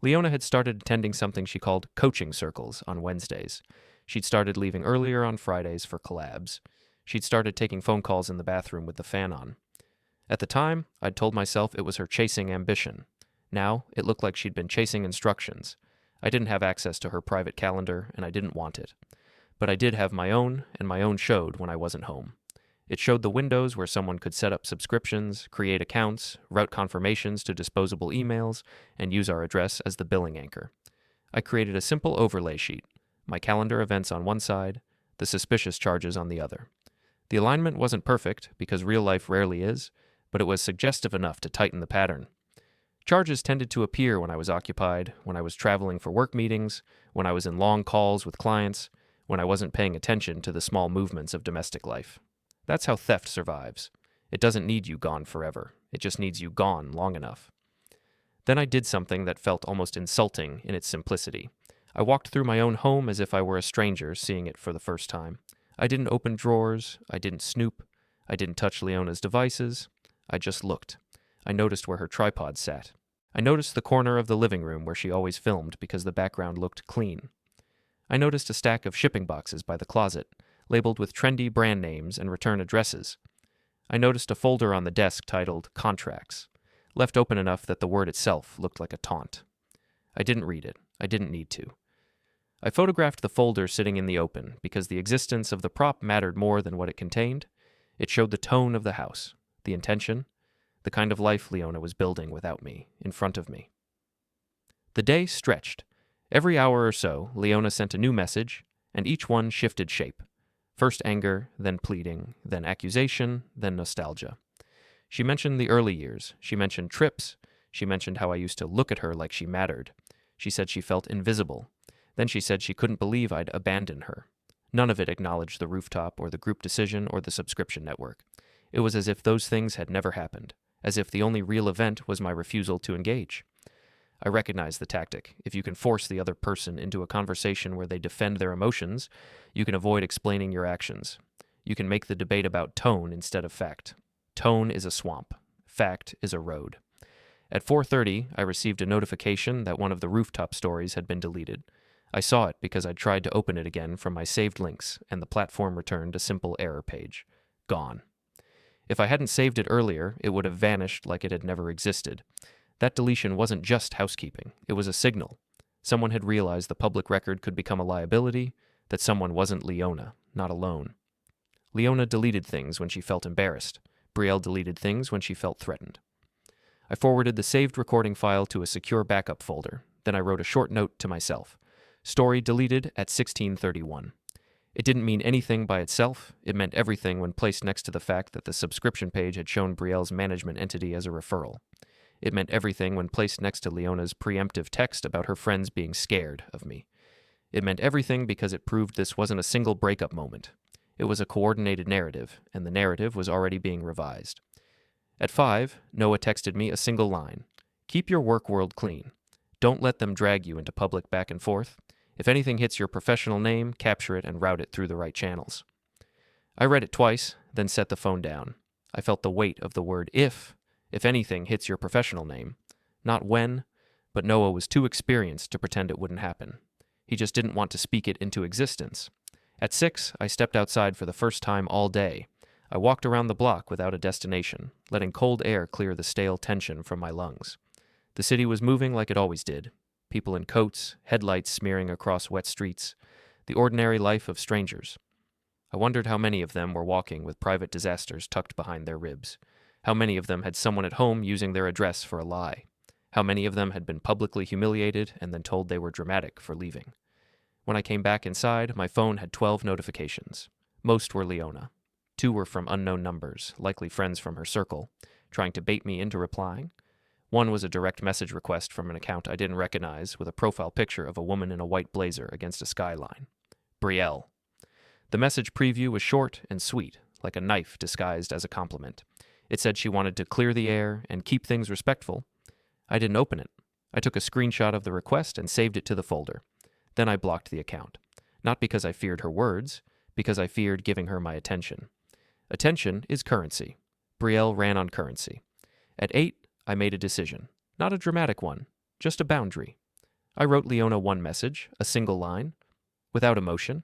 Leona had started attending something she called coaching circles on Wednesdays. She'd started leaving earlier on Fridays for collabs. She'd started taking phone calls in the bathroom with the fan on. At the time, I'd told myself it was her chasing ambition. Now, it looked like she'd been chasing instructions. I didn't have access to her private calendar, and I didn't want it. But I did have my own, and my own showed when I wasn't home. It showed the windows where someone could set up subscriptions, create accounts, route confirmations to disposable emails, and use our address as the billing anchor. I created a simple overlay sheet, my calendar events on one side, the suspicious charges on the other. The alignment wasn't perfect, because real life rarely is, but it was suggestive enough to tighten the pattern. Charges tended to appear when I was occupied, when I was traveling for work meetings, when I was in long calls with clients, when I wasn't paying attention to the small movements of domestic life. That's how theft survives. It doesn't need you gone forever. It just needs you gone long enough. Then I did something that felt almost insulting in its simplicity. I walked through my own home as if I were a stranger seeing it for the first time. I didn't open drawers. I didn't snoop. I didn't touch Leona's devices. I just looked. I noticed where her tripod sat. I noticed the corner of the living room where she always filmed because the background looked clean. I noticed a stack of shipping boxes by the closet, labeled with trendy brand names and return addresses. I noticed a folder on the desk titled Contracts, left open enough that the word itself looked like a taunt. I didn't read it. I didn't need to. I photographed the folder sitting in the open because the existence of the prop mattered more than what it contained. It showed the tone of the house, the intention, the kind of life Leona was building without me, in front of me. The day stretched. Every hour or so, Leona sent a new message, and each one shifted shape. First anger, then pleading, then accusation, then nostalgia. She mentioned the early years. She mentioned trips. She mentioned how I used to look at her like she mattered. She said she felt invisible. Then she said she couldn't believe I'd abandoned her. None of it acknowledged the rooftop or the group decision or the subscription network. It was as if those things had never happened, as if the only real event was my refusal to engage. I recognize the tactic. If you can force the other person into a conversation where they defend their emotions, you can avoid explaining your actions. You can make the debate about tone instead of fact. Tone is a swamp. Fact is a road. At 4:30, I received a notification that one of the rooftop stories had been deleted. I saw it because I tried to open it again from my saved links, and the platform returned a simple error page. Gone. If I hadn't saved it earlier, it would have vanished like it had never existed. That deletion wasn't just housekeeping. It was a signal. Someone had realized the public record could become a liability, that someone wasn't Leona, not alone. Leona deleted things when she felt embarrassed. Brielle deleted things when she felt threatened. I forwarded the saved recording file to a secure backup folder. Then I wrote a short note to myself. Story deleted at 16:31. It didn't mean anything by itself. It meant everything when placed next to the fact that the subscription page had shown Brielle's management entity as a referral. It meant everything when placed next to Leona's preemptive text about her friends being scared of me. It meant everything because it proved this wasn't a single breakup moment. It was a coordinated narrative, and the narrative was already being revised. At 5, Noah texted me a single line. Keep your work world clean. Don't let them drag you into public back and forth. If anything hits your professional name, capture it and route it through the right channels. I read it twice, then set the phone down. I felt the weight of the word if anything hits your professional name. Not when, but Noah was too experienced to pretend it wouldn't happen. He just didn't want to speak it into existence. At 6, I stepped outside for the first time all day. I walked around the block without a destination, letting cold air clear the stale tension from my lungs. The city was moving like it always did. People in coats, headlights smearing across wet streets, the ordinary life of strangers. I wondered how many of them were walking with private disasters tucked behind their ribs. How many of them had someone at home using their address for a lie. How many of them had been publicly humiliated and then told they were dramatic for leaving. When I came back inside, my phone had 12 notifications. Most were Leona. 2 were from unknown numbers, likely friends from her circle, trying to bait me into replying. 1 was a direct message request from an account I didn't recognize with a profile picture of a woman in a white blazer against a skyline. Brielle. The message preview was short and sweet, like a knife disguised as a compliment. It said she wanted to clear the air and keep things respectful. I didn't open it. I took a screenshot of the request and saved it to the folder. Then I blocked the account. Not because I feared her words, because I feared giving her my attention. Attention is currency. Brielle ran on currency. At 8, I made a decision. Not a dramatic one, just a boundary. I wrote Leona one message, a single line, without emotion.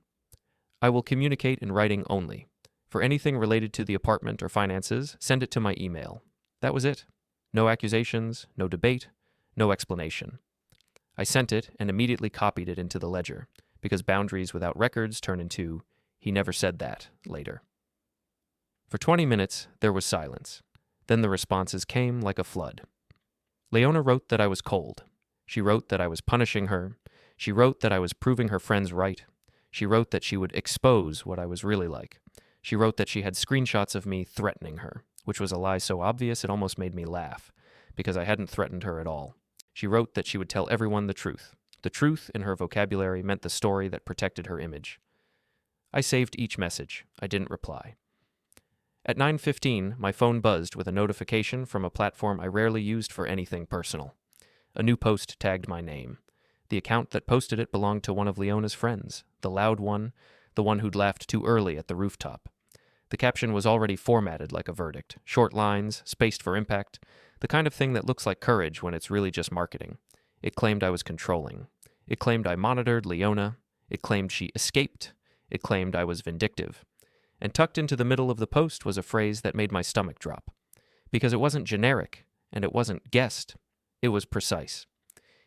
I will communicate in writing only. For anything related to the apartment or finances, send it to my email. That was it. No accusations, no debate, no explanation. I sent it and immediately copied it into the ledger, because boundaries without records turn into, he never said that, later. For 20 minutes, there was silence. Then the responses came like a flood. Leona wrote that I was cold. She wrote that I was punishing her. She wrote that I was proving her friends right. She wrote that she would expose what I was really like. She wrote that she had screenshots of me threatening her, which was a lie so obvious it almost made me laugh, because I hadn't threatened her at all. She wrote that she would tell everyone the truth. The truth, in her vocabulary, meant the story that protected her image. I saved each message. I didn't reply. At 9:15, my phone buzzed with a notification from a platform I rarely used for anything personal. A new post tagged my name. The account that posted it belonged to one of Leona's friends, the loud one, the one who'd laughed too early at the rooftop. The caption was already formatted like a verdict, short lines, spaced for impact, the kind of thing that looks like courage when it's really just marketing. It claimed I was controlling. It claimed I monitored Leona. It claimed she escaped. It claimed I was vindictive. And tucked into the middle of the post was a phrase that made my stomach drop. Because it wasn't generic, and it wasn't guessed. It was precise.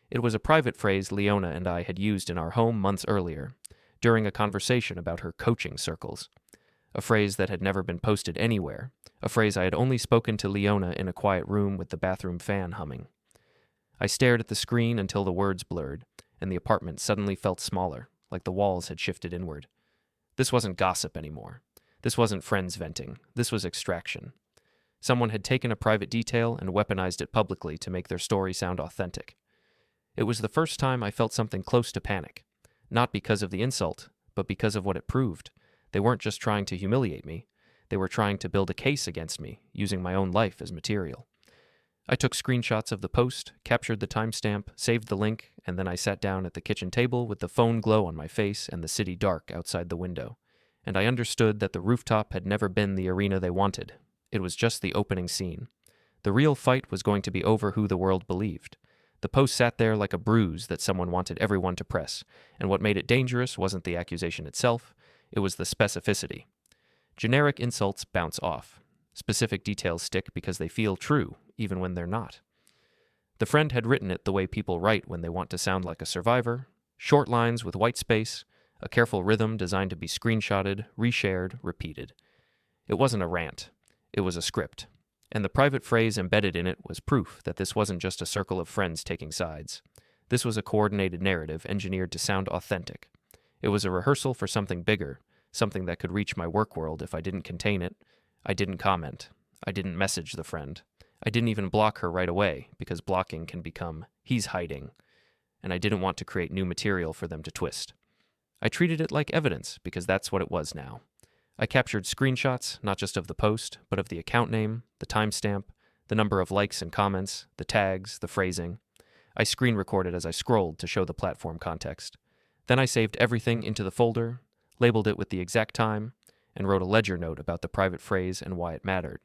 It was a private phrase Leona and I had used in our home months earlier, during a conversation about her coaching circles. A phrase that had never been posted anywhere, a phrase I had only spoken to Leona in a quiet room with the bathroom fan humming. I stared at the screen until the words blurred, and the apartment suddenly felt smaller, like the walls had shifted inward. This wasn't gossip anymore. This wasn't friends venting. This was extraction. Someone had taken a private detail and weaponized it publicly to make their story sound authentic. It was the first time I felt something close to panic, not because of the insult, but because of what it proved. They weren't just trying to humiliate me. They were trying to build a case against me, using my own life as material. I took screenshots of the post, captured the timestamp, saved the link, and then I sat down at the kitchen table with the phone glow on my face and the city dark outside the window. And I understood that the rooftop had never been the arena they wanted. It was just the opening scene. The real fight was going to be over who the world believed. The post sat there like a bruise that someone wanted everyone to press, and what made it dangerous wasn't the accusation itself, it was the specificity. Generic insults bounce off. Specific details stick because they feel true, even when they're not. The friend had written it the way people write when they want to sound like a survivor, short lines with white space, a careful rhythm designed to be screenshotted, reshared, repeated. It wasn't a rant. It was a script. And the private phrase embedded in it was proof that this wasn't just a circle of friends taking sides. This was a coordinated narrative engineered to sound authentic. It was a rehearsal for something bigger, something that could reach my work world if I didn't contain it. I didn't comment. I didn't message the friend. I didn't even block her right away, because blocking can become, he's hiding. And I didn't want to create new material for them to twist. I treated it like evidence, because that's what it was now. I captured screenshots, not just of the post, but of the account name, the timestamp, the number of likes and comments, the tags, the phrasing. I screen recorded as I scrolled to show the platform context. Then I saved everything into the folder, labeled it with the exact time, and wrote a ledger note about the private phrase and why it mattered.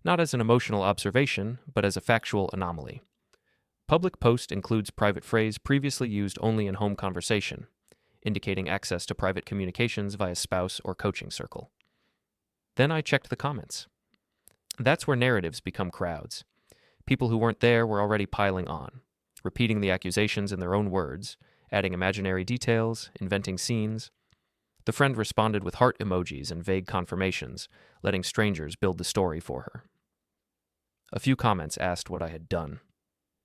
Not as an emotional observation, but as a factual anomaly. Public post includes private phrase previously used only in home conversation, indicating access to private communications via spouse or coaching circle. Then I checked the comments. That's where narratives become crowds. People who weren't there were already piling on, repeating the accusations in their own words, adding imaginary details, inventing scenes. The friend responded with heart emojis and vague confirmations, letting strangers build the story for her. A few comments asked what I had done.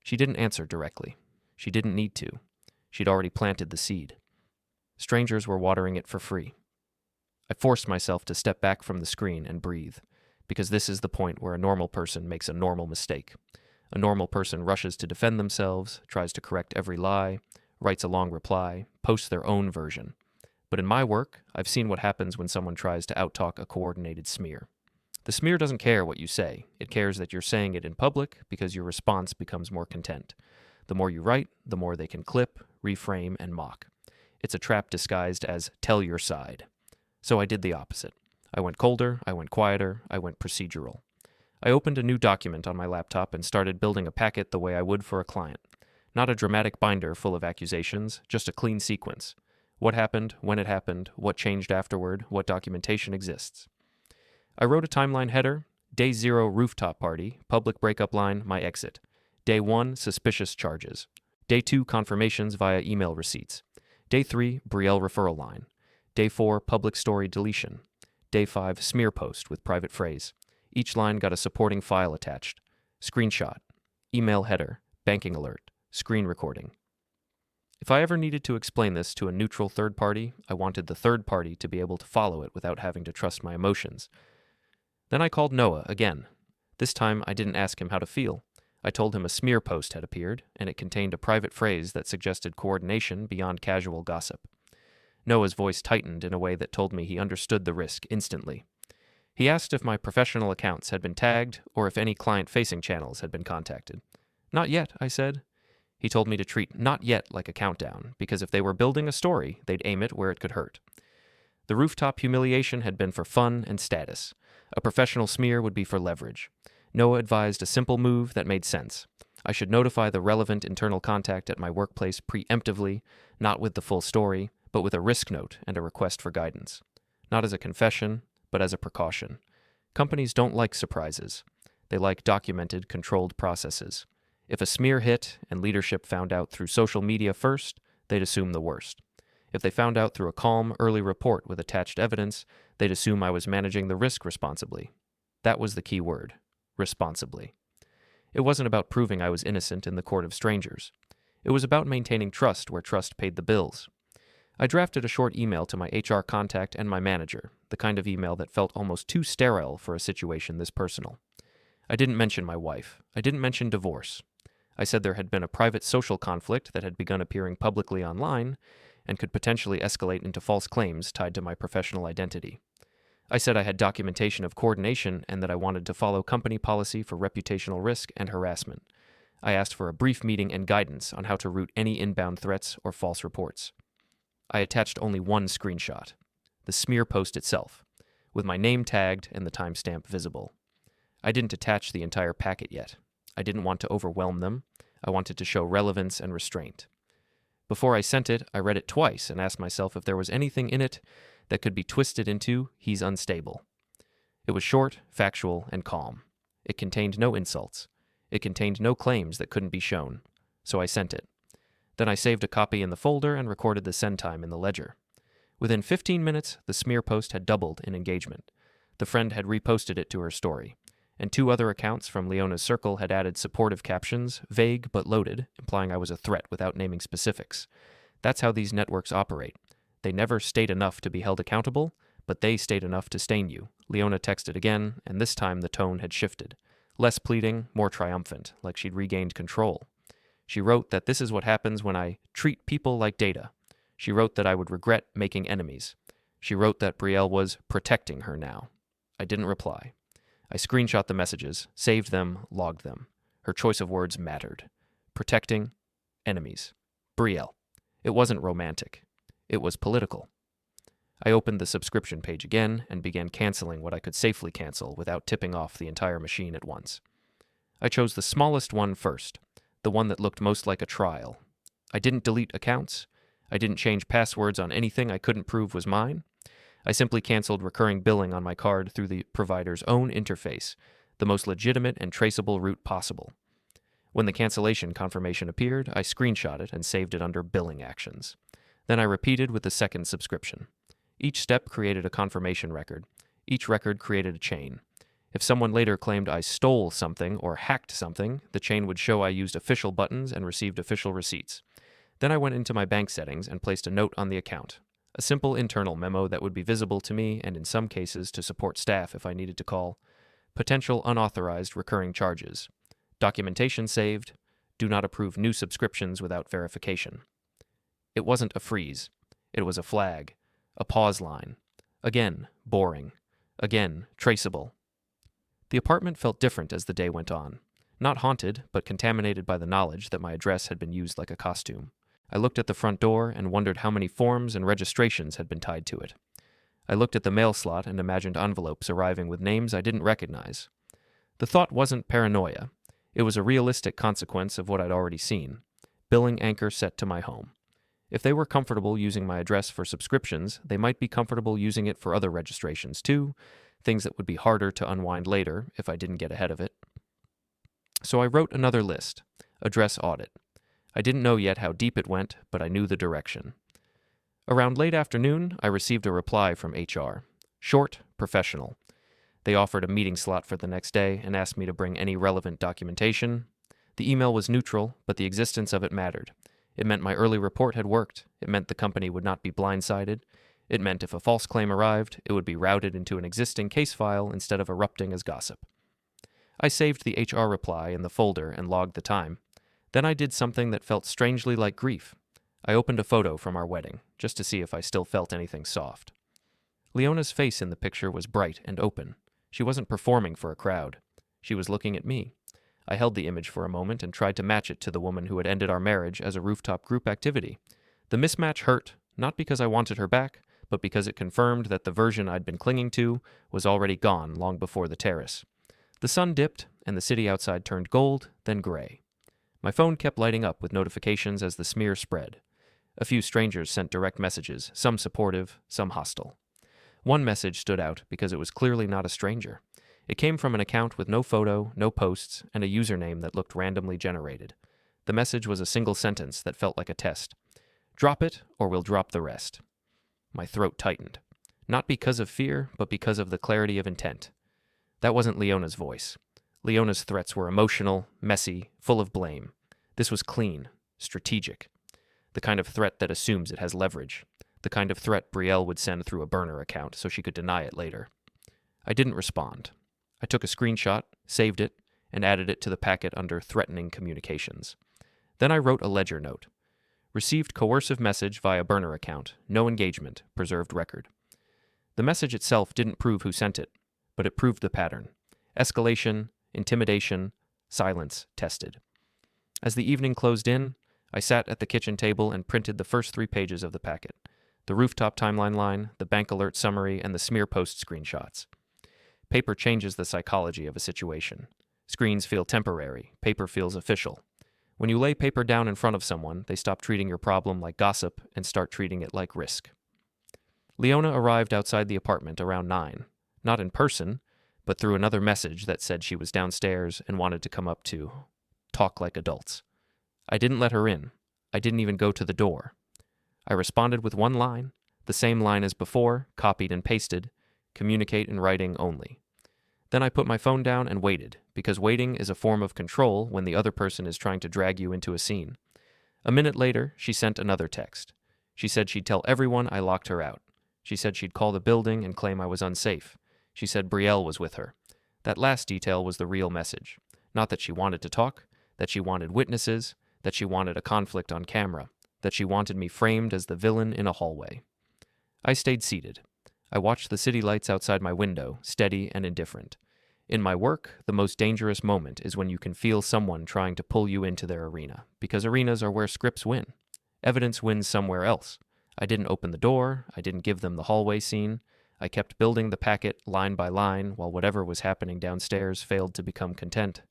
She didn't answer directly. She didn't need to. She'd already planted the seed. Strangers were watering it for free. I forced myself to step back from the screen and breathe, because this is the point where a normal person makes a normal mistake. A normal person rushes to defend themselves, tries to correct every lie, writes a long reply, posts their own version. But in my work, I've seen what happens when someone tries to outtalk a coordinated smear. The smear doesn't care what you say. It cares that you're saying it in public because your response becomes more content. The more you write, the more they can clip, reframe, and mock. It's a trap disguised as tell your side. So I did the opposite. I went colder, I went quieter, I went procedural. I opened a new document on my laptop and started building a packet the way I would for a client. Not a dramatic binder full of accusations, just a clean sequence. What happened, when it happened, what changed afterward, what documentation exists. I wrote a timeline header, Day 0 rooftop party, public breakup line, my exit. Day 1 suspicious charges. Day 2 confirmations via email receipts. Day 3 Brielle referral line. Day 4 public story deletion. Day 5 smear post with private phrase. Each line got a supporting file attached. Screenshot. Email header. Banking alert. Screen recording. If I ever needed to explain this to a neutral third party, I wanted the third party to be able to follow it without having to trust my emotions. Then I called Noah again. This time I didn't ask him how to feel. I told him a smear post had appeared, and it contained a private phrase that suggested coordination beyond casual gossip. Noah's voice tightened in a way that told me he understood the risk instantly. He asked if my professional accounts had been tagged or if any client-facing channels had been contacted. Not yet, I said. He told me to treat not yet like a countdown, because if they were building a story, they'd aim it where it could hurt. The rooftop humiliation had been for fun and status. A professional smear would be for leverage. Noah advised a simple move that made sense. I should notify the relevant internal contact at my workplace preemptively, not with the full story, but with a risk note and a request for guidance. Not as a confession, but as a precaution. Companies don't like surprises. They like documented, controlled processes. If a smear hit and leadership found out through social media first, they'd assume the worst. If they found out through a calm, early report with attached evidence, they'd assume I was managing the risk responsibly. That was the key word, responsibly. It wasn't about proving I was innocent in the court of strangers. It was about maintaining trust where trust paid the bills. I drafted a short email to my HR contact and my manager, the kind of email that felt almost too sterile for a situation this personal. I didn't mention my wife. I didn't mention divorce. I said there had been a private social conflict that had begun appearing publicly online and could potentially escalate into false claims tied to my professional identity. I said I had documentation of coordination and that I wanted to follow company policy for reputational risk and harassment. I asked for a brief meeting and guidance on how to route any inbound threats or false reports. I attached only one screenshot, the smear post itself, with my name tagged and the timestamp visible. I didn't attach the entire packet yet. I didn't want to overwhelm them. I wanted to show relevance and restraint. Before I sent it, I read it twice and asked myself if there was anything in it that could be twisted into "he's unstable." It was short, factual, and calm. It contained no insults. It contained no claims that couldn't be shown. So I sent it. Then I saved a copy in the folder and recorded the send time in the ledger. Within 15 minutes, the smear post had doubled in engagement. The friend had reposted it to her story, and 2 other accounts from Leona's circle had added supportive captions, vague but loaded, implying I was a threat without naming specifics. That's how these networks operate. They never state enough to be held accountable, but they state enough to stain you. Leona texted again, and this time the tone had shifted. Less pleading, more triumphant, like she'd regained control. She wrote that this is what happens when I treat people like data. She wrote that I would regret making enemies. She wrote that Brielle was protecting her now. I didn't reply. I screenshot the messages, saved them, logged them. Her choice of words mattered. Protecting, enemies. Brielle. It wasn't romantic. It was political. I opened the subscription page again and began canceling what I could safely cancel without tipping off the entire machine at once. I chose the smallest one first, the one that looked most like a trial. I didn't delete accounts. I didn't change passwords on anything I couldn't prove was mine. I simply canceled recurring billing on my card through the provider's own interface, the most legitimate and traceable route possible. When the cancellation confirmation appeared, I screenshot it and saved it under billing actions. Then I repeated with the second subscription. Each step created a confirmation record. Each record created a chain. If someone later claimed I stole something or hacked something, the chain would show I used official buttons and received official receipts. Then I went into my bank settings and placed a note on the account. A simple internal memo that would be visible to me and in some cases to support staff if I needed to call. Potential unauthorized recurring charges. Documentation saved. Do not approve new subscriptions without verification. It wasn't a freeze. It was a flag. A pause line. Again, boring. Again, traceable. The apartment felt different as the day went on. Not haunted, but contaminated by the knowledge that my address had been used like a costume. I looked at the front door and wondered how many forms and registrations had been tied to it. I looked at the mail slot and imagined envelopes arriving with names I didn't recognize. The thought wasn't paranoia. It was a realistic consequence of what I'd already seen. Billing anchor set to my home. If they were comfortable using my address for subscriptions, they might be comfortable using it for other registrations too, things that would be harder to unwind later if I didn't get ahead of it. So I wrote another list. Address audit. I didn't know yet how deep it went, but I knew the direction. Around late afternoon, I received a reply from HR. Short, professional. They offered a meeting slot for the next day and asked me to bring any relevant documentation. The email was neutral, but the existence of it mattered. It meant my early report had worked. It meant the company would not be blindsided. It meant if a false claim arrived, it would be routed into an existing case file instead of erupting as gossip. I saved the HR reply in the folder and logged the time. Then I did something that felt strangely like grief. I opened a photo from our wedding, just to see if I still felt anything soft. Leona's face in the picture was bright and open. She wasn't performing for a crowd. She was looking at me. I held the image for a moment and tried to match it to the woman who had ended our marriage as a rooftop group activity. The mismatch hurt, not because I wanted her back, but because it confirmed that the version I'd been clinging to was already gone long before the terrace. The sun dipped, and the city outside turned gold, then gray. My phone kept lighting up with notifications as the smear spread. A few strangers sent direct messages, some supportive, some hostile. One message stood out because it was clearly not a stranger. It came from an account with no photo, no posts, and a username that looked randomly generated. The message was a single sentence that felt like a test. Drop it, or we'll drop the rest. My throat tightened. Not because of fear, but because of the clarity of intent. That wasn't Leona's voice. Leona's threats were emotional, messy, full of blame. This was clean, strategic. The kind of threat that assumes it has leverage. The kind of threat Brielle would send through a burner account so she could deny it later. I didn't respond. I took a screenshot, saved it, and added it to the packet under threatening communications. Then I wrote a ledger note. Received coercive message via burner account, no engagement, preserved record. The message itself didn't prove who sent it, but it proved the pattern. Escalation, intimidation, silence tested. As the evening closed in, I sat at the kitchen table and printed the first 3 pages of the packet. The rooftop timeline line, the bank alert summary, and the smear post screenshots. Paper changes the psychology of a situation. Screens feel temporary, paper feels official. When you lay paper down in front of someone, they stop treating your problem like gossip and start treating it like risk. Leona arrived outside the apartment around 9, not in person, but through another message that said she was downstairs and wanted to come up to talk like adults. I didn't let her in. I didn't even go to the door. I responded with one line, the same line as before, copied and pasted, communicate in writing only. Then I put my phone down and waited, because waiting is a form of control when the other person is trying to drag you into a scene. A minute later, she sent another text. She said she'd tell everyone I locked her out. She said she'd call the building and claim I was unsafe. She said Brielle was with her. That last detail was the real message. Not that she wanted to talk, that she wanted witnesses, that she wanted a conflict on camera, that she wanted me framed as the villain in a hallway. I stayed seated. I watched the city lights outside my window, steady and indifferent. In my work, the most dangerous moment is when you can feel someone trying to pull you into their arena, because arenas are where scripts win. Evidence wins somewhere else. I didn't open the door. I didn't give them the hallway scene. I kept building the packet line by line while whatever was happening downstairs failed to become content.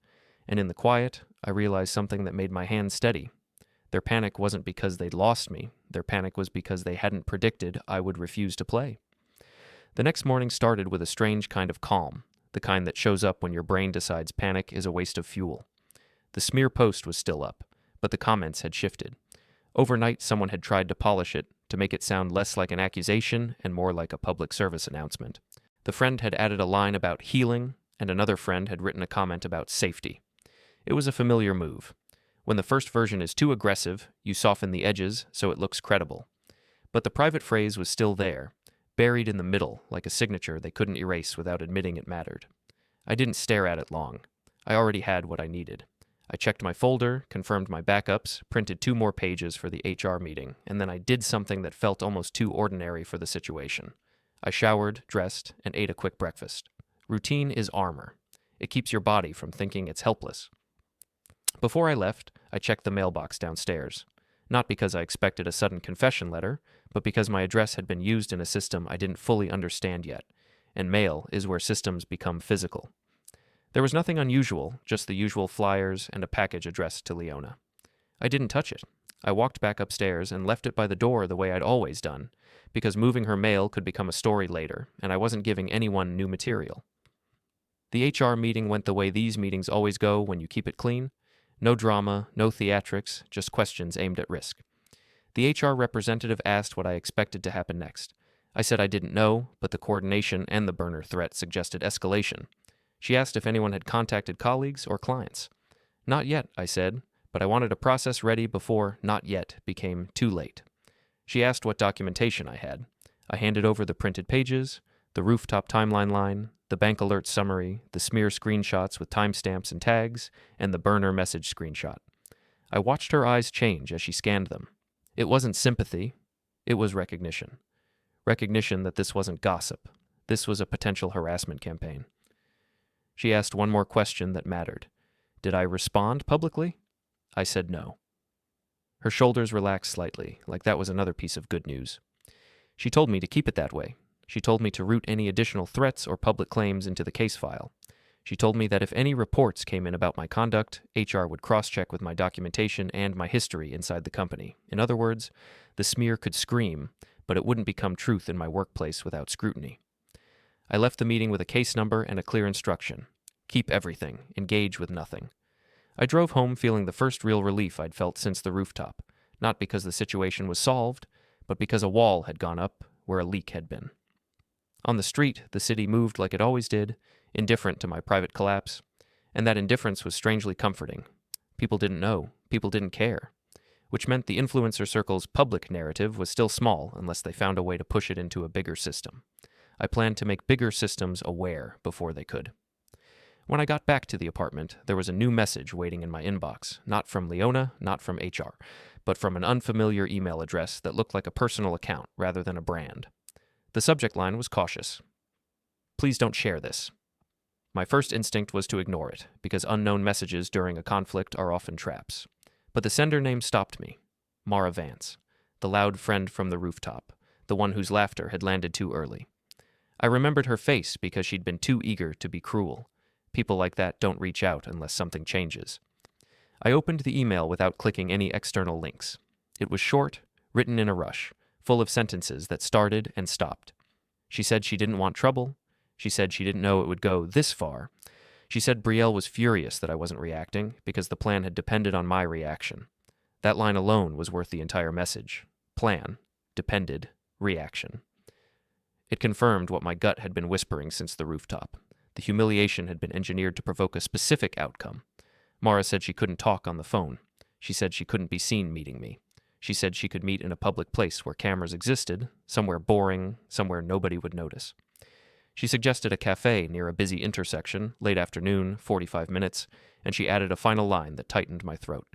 And in the quiet, I realized something that made my hands steady. Their panic wasn't because they'd lost me. Their panic was because they hadn't predicted I would refuse to play. The next morning started with a strange kind of calm, the kind that shows up when your brain decides panic is a waste of fuel. The smear post was still up, but the comments had shifted. Overnight, someone had tried to polish it to make it sound less like an accusation and more like a public service announcement. The friend had added a line about healing, and another friend had written a comment about safety. It was a familiar move. When the first version is too aggressive, you soften the edges so it looks credible. But the private phrase was still there, buried in the middle like a signature they couldn't erase without admitting it mattered. I didn't stare at it long. I already had what I needed. I checked my folder, confirmed my backups, printed 2 more pages for the HR meeting, and then I did something that felt almost too ordinary for the situation. I showered, dressed, and ate a quick breakfast. Routine is armor. It keeps your body from thinking it's helpless. Before I left, I checked the mailbox downstairs. Not because I expected a sudden confession letter, but because my address had been used in a system I didn't fully understand yet, and mail is where systems become physical. There was nothing unusual, just the usual flyers and a package addressed to Leona. I didn't touch it. I walked back upstairs and left it by the door the way I'd always done, because moving her mail could become a story later, and I wasn't giving anyone new material. The HR meeting went the way these meetings always go when you keep it clean. No drama, no theatrics, just questions aimed at risk. The HR representative asked what I expected to happen next. I said I didn't know, but the coordination and the burner threat suggested escalation. She asked if anyone had contacted colleagues or clients. Not yet, I said, but I wanted a process ready before not yet became too late. She asked what documentation I had. I handed over the printed pages, the rooftop timeline line, the bank alert summary, the smear screenshots with timestamps and tags, and the burner message screenshot. I watched her eyes change as she scanned them. It wasn't sympathy, it was recognition. Recognition that this wasn't gossip. This was a potential harassment campaign. She asked one more question that mattered. Did I respond publicly? I said no. Her shoulders relaxed slightly, like that was another piece of good news. She told me to keep it that way. She told me to route any additional threats or public claims into the case file. She told me that if any reports came in about my conduct, HR would cross-check with my documentation and my history inside the company. In other words, the smear could scream, but it wouldn't become truth in my workplace without scrutiny. I left the meeting with a case number and a clear instruction. Keep everything. Engage with nothing. I drove home feeling the first real relief I'd felt since the rooftop, not because the situation was solved, but because a wall had gone up where a leak had been. On the street, the city moved like it always did, indifferent to my private collapse, and that indifference was strangely comforting. People didn't know. People didn't care. Which meant the influencer circle's public narrative was still small unless they found a way to push it into a bigger system. I planned to make bigger systems aware before they could. When I got back to the apartment, there was a new message waiting in my inbox, not from Leona, not from HR, but from an unfamiliar email address that looked like a personal account rather than a brand. The subject line was cautious. Please don't share this. My first instinct was to ignore it, because unknown messages during a conflict are often traps. But the sender name stopped me. Mara Vance, the loud friend from the rooftop, the one whose laughter had landed too early. I remembered her face because she'd been too eager to be cruel. People like that don't reach out unless something changes. I opened the email without clicking any external links. It was short, written in a rush, full of sentences that started and stopped. She said she didn't want trouble. She said she didn't know it would go this far. She said Brielle was furious that I wasn't reacting because the plan had depended on my reaction. That line alone was worth the entire message. Plan, depended, reaction. It confirmed what my gut had been whispering since the rooftop. The humiliation had been engineered to provoke a specific outcome. Mara said she couldn't talk on the phone. She said she couldn't be seen meeting me. She said she could meet in a public place where cameras existed, somewhere boring, somewhere nobody would notice. She suggested a cafe near a busy intersection, late afternoon, 45 minutes, and she added a final line that tightened my throat.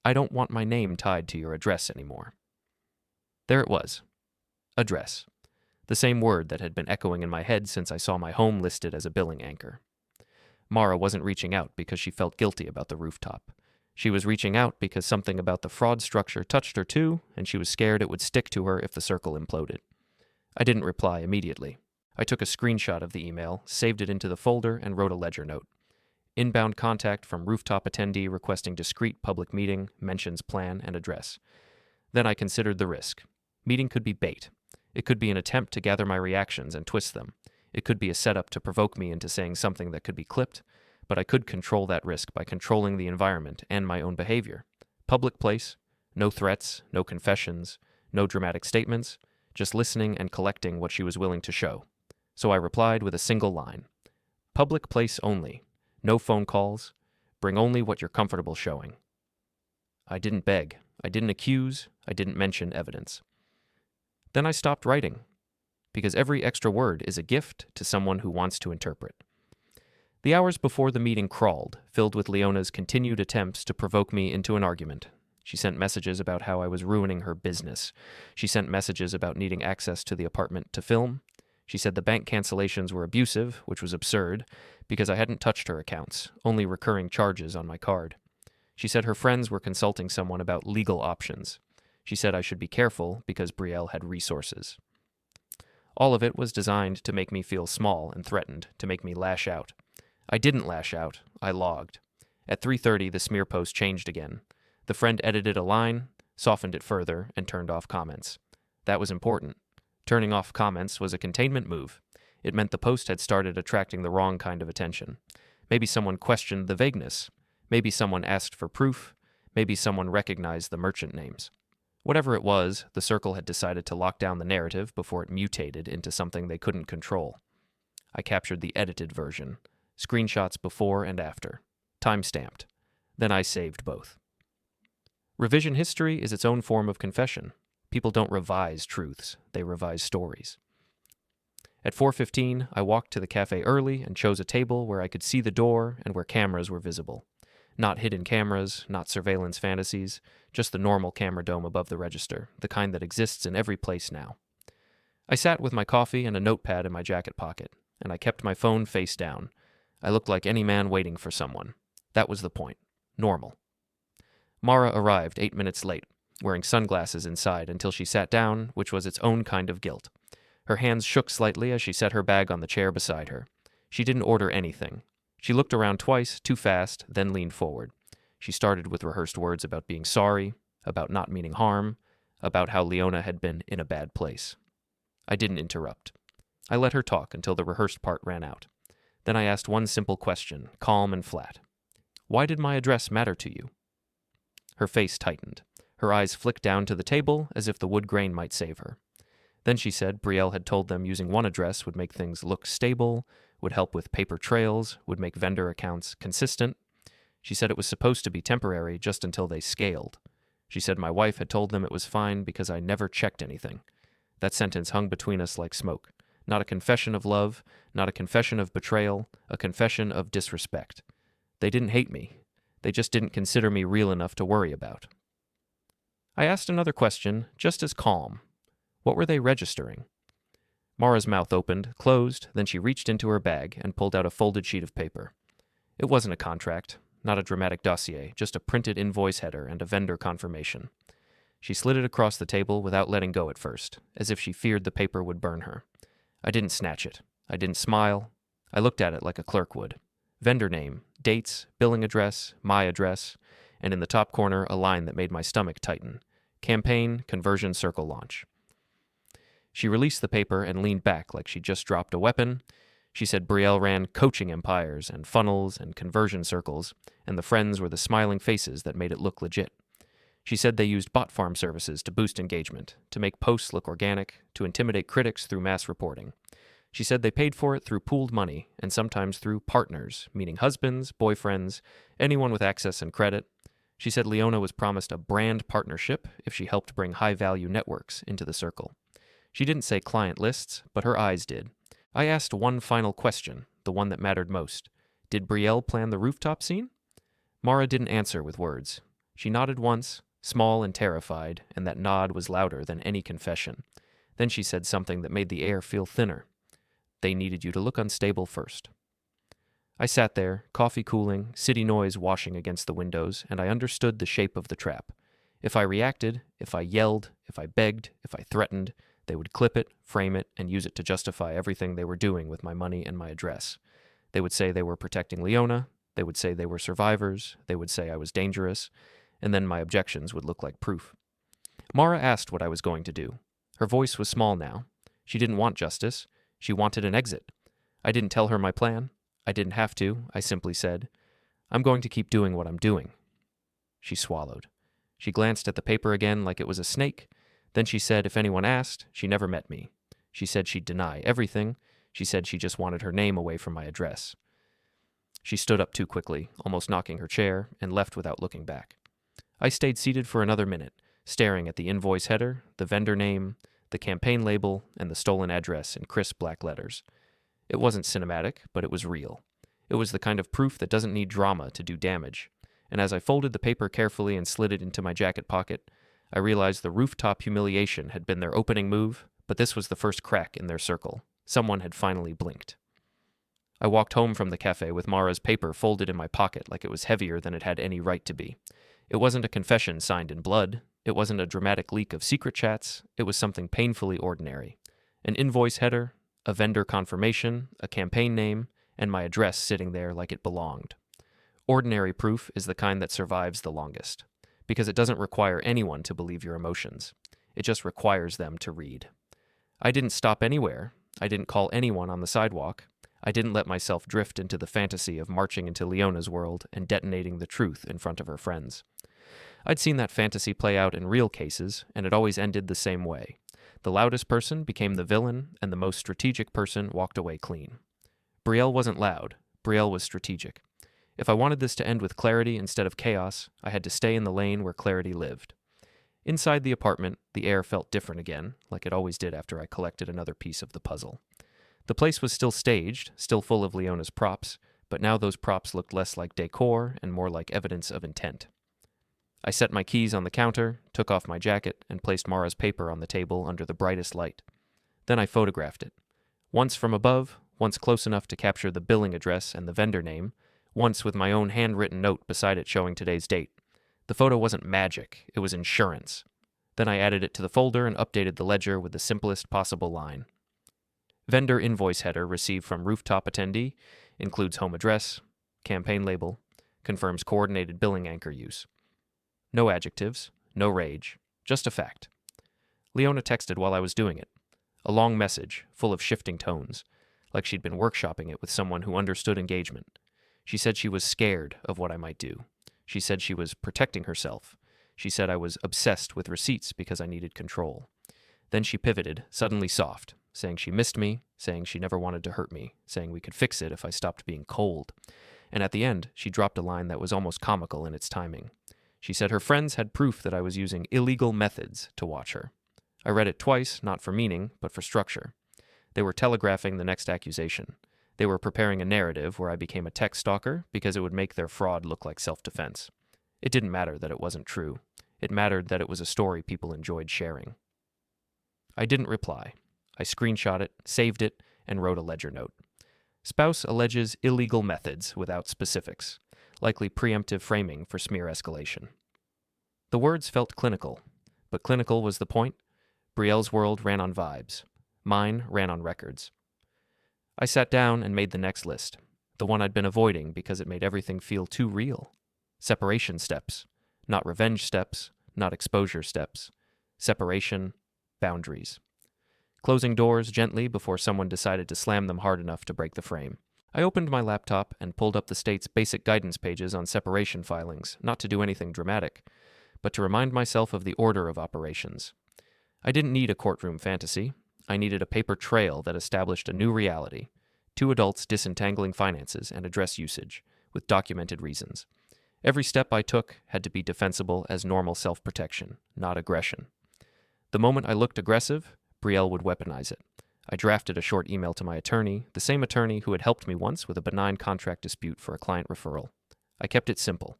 I don't want my name tied to your address anymore. There it was. Address. The same word that had been echoing in my head since I saw my home listed as a billing anchor. Mara wasn't reaching out because she felt guilty about the rooftop. She was reaching out because something about the fraud structure touched her too, and she was scared it would stick to her if the circle imploded. I didn't reply immediately. I took a screenshot of the email, saved it into the folder, and wrote a ledger note. Inbound contact from rooftop attendee requesting discreet public meeting, mentions plan and address. Then I considered the risk. Meeting could be bait. It could be an attempt to gather my reactions and twist them. It could be a setup to provoke me into saying something that could be clipped, but I could control that risk by controlling the environment and my own behavior. Public place, no threats, no confessions, no dramatic statements, just listening and collecting what she was willing to show. So I replied with a single line. Public place only. No phone calls. Bring only what you're comfortable showing. I didn't beg. I didn't accuse. I didn't mention evidence. Then I stopped writing, because every extra word is a gift to someone who wants to interpret. The hours before the meeting crawled, filled with Leona's continued attempts to provoke me into an argument. She sent messages about how I was ruining her business. She sent messages about needing access to the apartment to film. She said the bank cancellations were abusive, which was absurd, because I hadn't touched her accounts, only recurring charges on my card. She said her friends were consulting someone about legal options. She said I should be careful because Brielle had resources. All of it was designed to make me feel small and threatened, to make me lash out. I didn't lash out. I logged. At 3:30, the smear post changed again. The friend edited a line, softened it further, and turned off comments. That was important. Turning off comments was a containment move. It meant the post had started attracting the wrong kind of attention. Maybe someone questioned the vagueness. Maybe someone asked for proof. Maybe someone recognized the merchant names. Whatever it was, the circle had decided to lock down the narrative before it mutated into something they couldn't control. I captured the edited version. Screenshots before and after. Time-stamped. Then I saved both. Revision history is its own form of confession. People don't revise truths, they revise stories. At 4:15, I walked to the cafe early and chose a table where I could see the door and where cameras were visible. Not hidden cameras, not surveillance fantasies, just the normal camera dome above the register, the kind that exists in every place now. I sat with my coffee and a notepad in my jacket pocket, and I kept my phone face down. I looked like any man waiting for someone. That was the point. Normal. Mara arrived 8 minutes late, wearing sunglasses inside until she sat down, which was its own kind of guilt. Her hands shook slightly as she set her bag on the chair beside her. She didn't order anything. She looked around twice, too fast, then leaned forward. She started with rehearsed words about being sorry, about not meaning harm, about how Leona had been in a bad place. I didn't interrupt. I let her talk until the rehearsed part ran out. Then I asked one simple question, calm and flat. Why did my address matter to you? Her face tightened. Her eyes flicked down to the table as if the wood grain might save her. Then she said Brielle had told them using one address would make things look stable, would help with paper trails, would make vendor accounts consistent. She said it was supposed to be temporary just until they scaled. She said my wife had told them it was fine because I never checked anything. That sentence hung between us like smoke. Not a confession of love, not a confession of betrayal, a confession of disrespect. They didn't hate me. They just didn't consider me real enough to worry about. I asked another question, just as calm. What were they registering? Mara's mouth opened, closed, then she reached into her bag and pulled out a folded sheet of paper. It wasn't a contract, not a dramatic dossier, just a printed invoice header and a vendor confirmation. She slid it across the table without letting go at first, as if she feared the paper would burn her. I didn't snatch it. I didn't smile. I looked at it like a clerk would. Vendor name, dates, billing address, my address, and in the top corner a line that made my stomach tighten. Campaign, conversion circle launch. She released the paper and leaned back like she'd just dropped a weapon. She said Brielle ran coaching empires and funnels and conversion circles, and the friends were the smiling faces that made it look legit. She said they used bot farm services to boost engagement, to make posts look organic, to intimidate critics through mass reporting. She said they paid for it through pooled money, and sometimes through partners, meaning husbands, boyfriends, anyone with access and credit. She said Leona was promised a brand partnership if she helped bring high-value networks into the circle. She didn't say client lists, but her eyes did. I asked one final question, the one that mattered most. Did Brielle plan the rooftop scene? Mara didn't answer with words. She nodded once, small and terrified, and that nod was louder than any confession. Then she said something that made the air feel thinner. They needed you to look unstable first. I sat there, coffee cooling, city noise washing against the windows, and I understood the shape of the trap. If I reacted, if I yelled, if I begged, if I threatened, they would clip it, frame it, and use it to justify everything they were doing with my money and my address. They would say they were protecting Leona, they would say they were survivors, they would say I was dangerous, and then my objections would look like proof. Mara asked what I was going to do. Her voice was small now. She didn't want justice. She wanted an exit. I didn't tell her my plan. I didn't have to. I simply said, I'm going to keep doing what I'm doing. She swallowed. She glanced at the paper again like it was a snake. Then she said if anyone asked, she never met me. She said she'd deny everything. She said she just wanted her name away from my address. She stood up too quickly, almost knocking her chair, and left without looking back. I stayed seated for another minute, staring at the invoice header, the vendor name, the campaign label, and the stolen address in crisp black letters. It wasn't cinematic, but it was real. It was the kind of proof that doesn't need drama to do damage. And as I folded the paper carefully and slid it into my jacket pocket, I realized the rooftop humiliation had been their opening move, but this was the first crack in their circle. Someone had finally blinked. I walked home from the cafe with Mara's paper folded in my pocket like it was heavier than it had any right to be. It wasn't a confession signed in blood. It wasn't a dramatic leak of secret chats. It was something painfully ordinary. An invoice header, a vendor confirmation, a campaign name, and my address sitting there like it belonged. Ordinary proof is the kind that survives the longest, because it doesn't require anyone to believe your emotions. It just requires them to read. I didn't stop anywhere. I didn't call anyone on the sidewalk. I didn't let myself drift into the fantasy of marching into Leona's world and detonating the truth in front of her friends. I'd seen that fantasy play out in real cases, and it always ended the same way. The loudest person became the villain, and the most strategic person walked away clean. Brielle wasn't loud. Brielle was strategic. If I wanted this to end with clarity instead of chaos, I had to stay in the lane where clarity lived. Inside the apartment, the air felt different again, like it always did after I collected another piece of the puzzle. The place was still staged, still full of Leona's props, but now those props looked less like decor and more like evidence of intent. I set my keys on the counter, took off my jacket, and placed Mara's paper on the table under the brightest light. Then I photographed it. Once from above, once close enough to capture the billing address and the vendor name, once with my own handwritten note beside it showing today's date. The photo wasn't magic, it was insurance. Then I added it to the folder and updated the ledger with the simplest possible line. Vendor invoice header received from rooftop attendee includes home address, campaign label, confirms coordinated billing anchor use. No adjectives, no rage, just a fact. Leona texted while I was doing it. A long message, full of shifting tones, like she'd been workshopping it with someone who understood engagement. She said she was scared of what I might do. She said she was protecting herself. She said I was obsessed with receipts because I needed control. Then she pivoted, suddenly soft, saying she missed me, saying she never wanted to hurt me, saying we could fix it if I stopped being cold. And at the end, she dropped a line that was almost comical in its timing. She said her friends had proof that I was using illegal methods to watch her. I read it twice, not for meaning, but for structure. They were telegraphing the next accusation. They were preparing a narrative where I became a tech stalker because it would make their fraud look like self-defense. It didn't matter that it wasn't true. It mattered that it was a story people enjoyed sharing. I didn't reply. I screenshot it, saved it, and wrote a ledger note. Spouse alleges illegal methods without specifics, likely preemptive framing for smear escalation. The words felt clinical, but clinical was the point. Brielle's world ran on vibes. Mine ran on records. I sat down and made the next list, the one I'd been avoiding because it made everything feel too real. Separation steps, not revenge steps, not exposure steps. Separation, boundaries. Closing doors gently before someone decided to slam them hard enough to break the frame. I opened my laptop and pulled up the state's basic guidance pages on separation filings, not to do anything dramatic, but to remind myself of the order of operations. I didn't need a courtroom fantasy. I needed a paper trail that established a new reality. 2 adults disentangling finances and address usage, with documented reasons. Every step I took had to be defensible as normal self-protection, not aggression. The moment I looked aggressive, Brielle would weaponize it. I drafted a short email to my attorney, the same attorney who had helped me once with a benign contract dispute for a client referral. I kept it simple.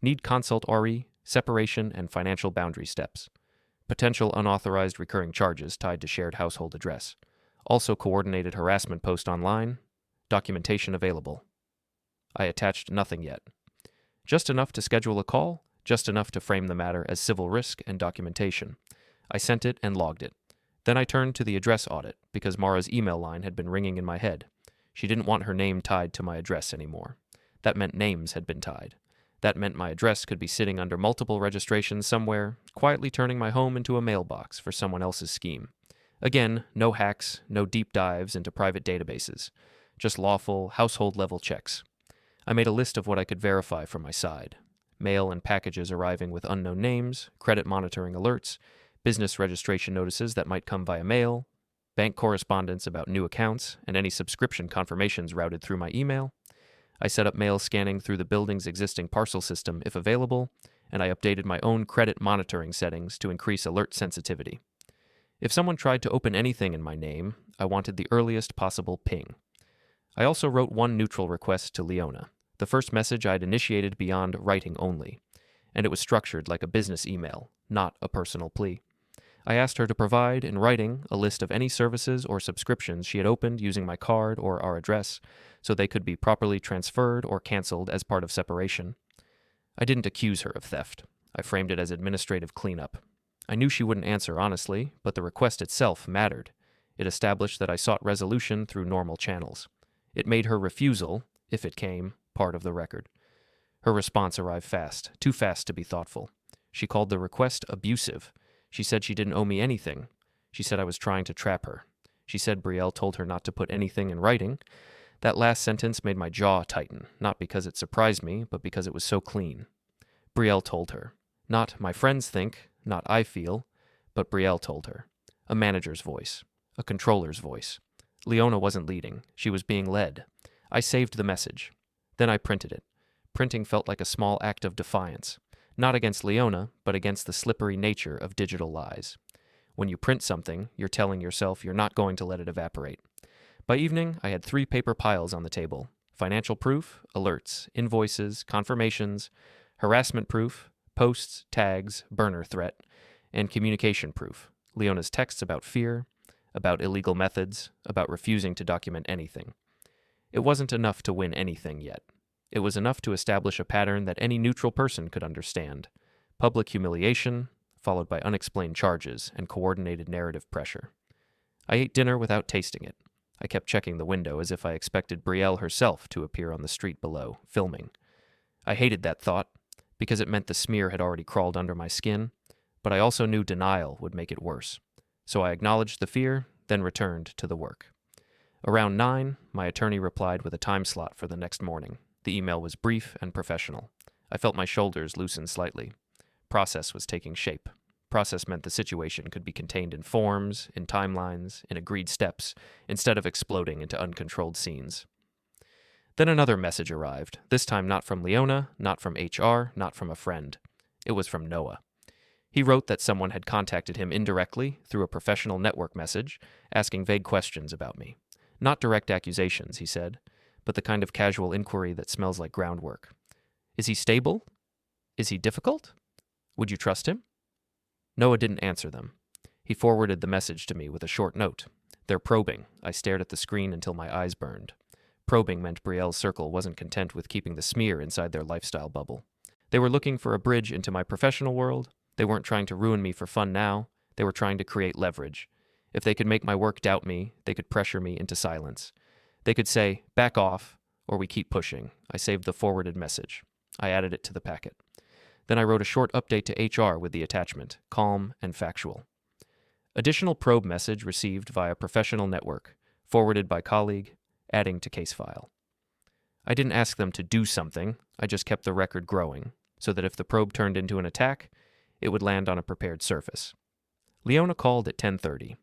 Need consult RE, separation, and financial boundary steps. Potential unauthorized recurring charges tied to shared household address. Also coordinated harassment post online. Documentation available. I attached nothing yet. Just enough to schedule a call, just enough to frame the matter as civil risk and documentation. I sent it and logged it. Then I turned to the address audit because Mara's email line had been ringing in my head. She didn't want her name tied to my address anymore. That meant names had been tied. That meant my address could be sitting under multiple registrations somewhere, quietly turning my home into a mailbox for someone else's scheme. Again, no hacks, no deep dives into private databases. Just lawful, household-level checks. I made a list of what I could verify from my side. Mail and packages arriving with unknown names, credit monitoring alerts, business registration notices that might come via mail, bank correspondence about new accounts, and any subscription confirmations routed through my email. I set up mail scanning through the building's existing parcel system if available, and I updated my own credit monitoring settings to increase alert sensitivity. If someone tried to open anything in my name, I wanted the earliest possible ping. I also wrote one neutral request to Leona, the first message I'd initiated beyond writing only, and it was structured like a business email, not a personal plea. I asked her to provide, in writing, a list of any services or subscriptions she had opened using my card or our address, so they could be properly transferred or canceled as part of separation. I didn't accuse her of theft. I framed it as administrative cleanup. I knew she wouldn't answer honestly, but the request itself mattered. It established that I sought resolution through normal channels. It made her refusal, if it came, part of the record. Her response arrived fast, too fast to be thoughtful. She called the request abusive. She said she didn't owe me anything. She said I was trying to trap her. She said Brielle told her not to put anything in writing. That last sentence made my jaw tighten, not because it surprised me, but because it was so clean. Brielle told her. Not my friends think, not I feel, but Brielle told her. A manager's voice. A controller's voice. Leona wasn't leading. She was being led. I saved the message. Then I printed it. Printing felt like a small act of defiance, not against Leona, but against the slippery nature of digital lies. When you print something, you're telling yourself you're not going to let it evaporate. By evening, I had 3 paper piles on the table: financial proof, alerts, invoices, confirmations, harassment proof, posts, tags, burner threat, and communication proof. Leona's texts about fear, about illegal methods, about refusing to document anything. It wasn't enough to win anything yet. It was enough to establish a pattern that any neutral person could understand: public humiliation, followed by unexplained charges and coordinated narrative pressure. I ate dinner without tasting it. I kept checking the window as if I expected Brielle herself to appear on the street below, filming. I hated that thought, because it meant the smear had already crawled under my skin, but I also knew denial would make it worse. So I acknowledged the fear, then returned to the work. Around 9, my attorney replied with a time slot for the next morning. The email was brief and professional. I felt my shoulders loosen slightly. Process was taking shape. Process meant the situation could be contained in forms, in timelines, in agreed steps, instead of exploding into uncontrolled scenes. Then another message arrived, this time not from Leona, not from HR, not from a friend. It was from Noah. He wrote that someone had contacted him indirectly through a professional network message, asking vague questions about me. Not direct accusations, he said, but the kind of casual inquiry that smells like groundwork. Is he stable? Is he difficult? Would you trust him? Noah didn't answer them. He forwarded the message to me with a short note. They're probing. I stared at the screen until my eyes burned. Probing meant Brielle's circle wasn't content with keeping the smear inside their lifestyle bubble. They were looking for a bridge into my professional world. They weren't trying to ruin me for fun now. They were trying to create leverage. If they could make my work doubt me, they could pressure me into silence. They could say, back off, or we keep pushing. I saved the forwarded message. I added it to the packet. Then I wrote a short update to HR with the attachment, calm and factual. Additional probe message received via professional network, forwarded by colleague, adding to case file. I didn't ask them to do something, I just kept the record growing, so that if the probe turned into an attack, it would land on a prepared surface. Leona called at 10:30.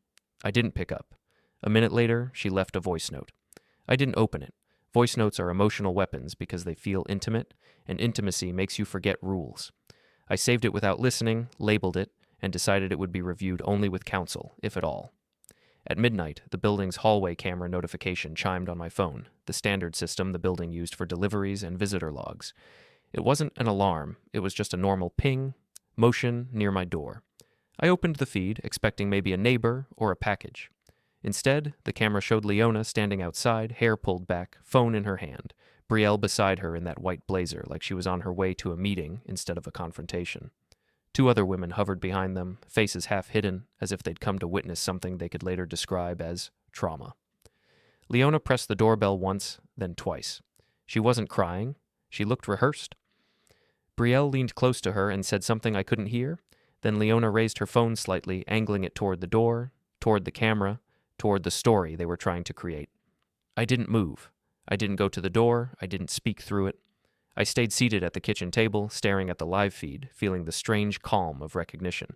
I didn't pick up. A minute later, she left a voice note. I didn't open it. Voice notes are emotional weapons because they feel intimate, and intimacy makes you forget rules. I saved it without listening, labeled it, and decided it would be reviewed only with counsel, if at all. At midnight, the building's hallway camera notification chimed on my phone, the standard system the building used for deliveries and visitor logs. It wasn't an alarm, it was just a normal ping, motion near my door. I opened the feed, expecting maybe a neighbor or a package. Instead, the camera showed Leona standing outside, hair pulled back, phone in her hand, Brielle beside her in that white blazer like she was on her way to a meeting instead of a confrontation. 2 other women hovered behind them, faces half hidden, as if they'd come to witness something they could later describe as trauma. Leona pressed the doorbell once, then twice. She wasn't crying. She looked rehearsed. Brielle leaned close to her and said something I couldn't hear. Then Leona raised her phone slightly, angling it toward the door, toward the camera, toward the story they were trying to create. I didn't move. I didn't go to the door. I didn't speak through it. I stayed seated at the kitchen table, staring at the live feed, feeling the strange calm of recognition.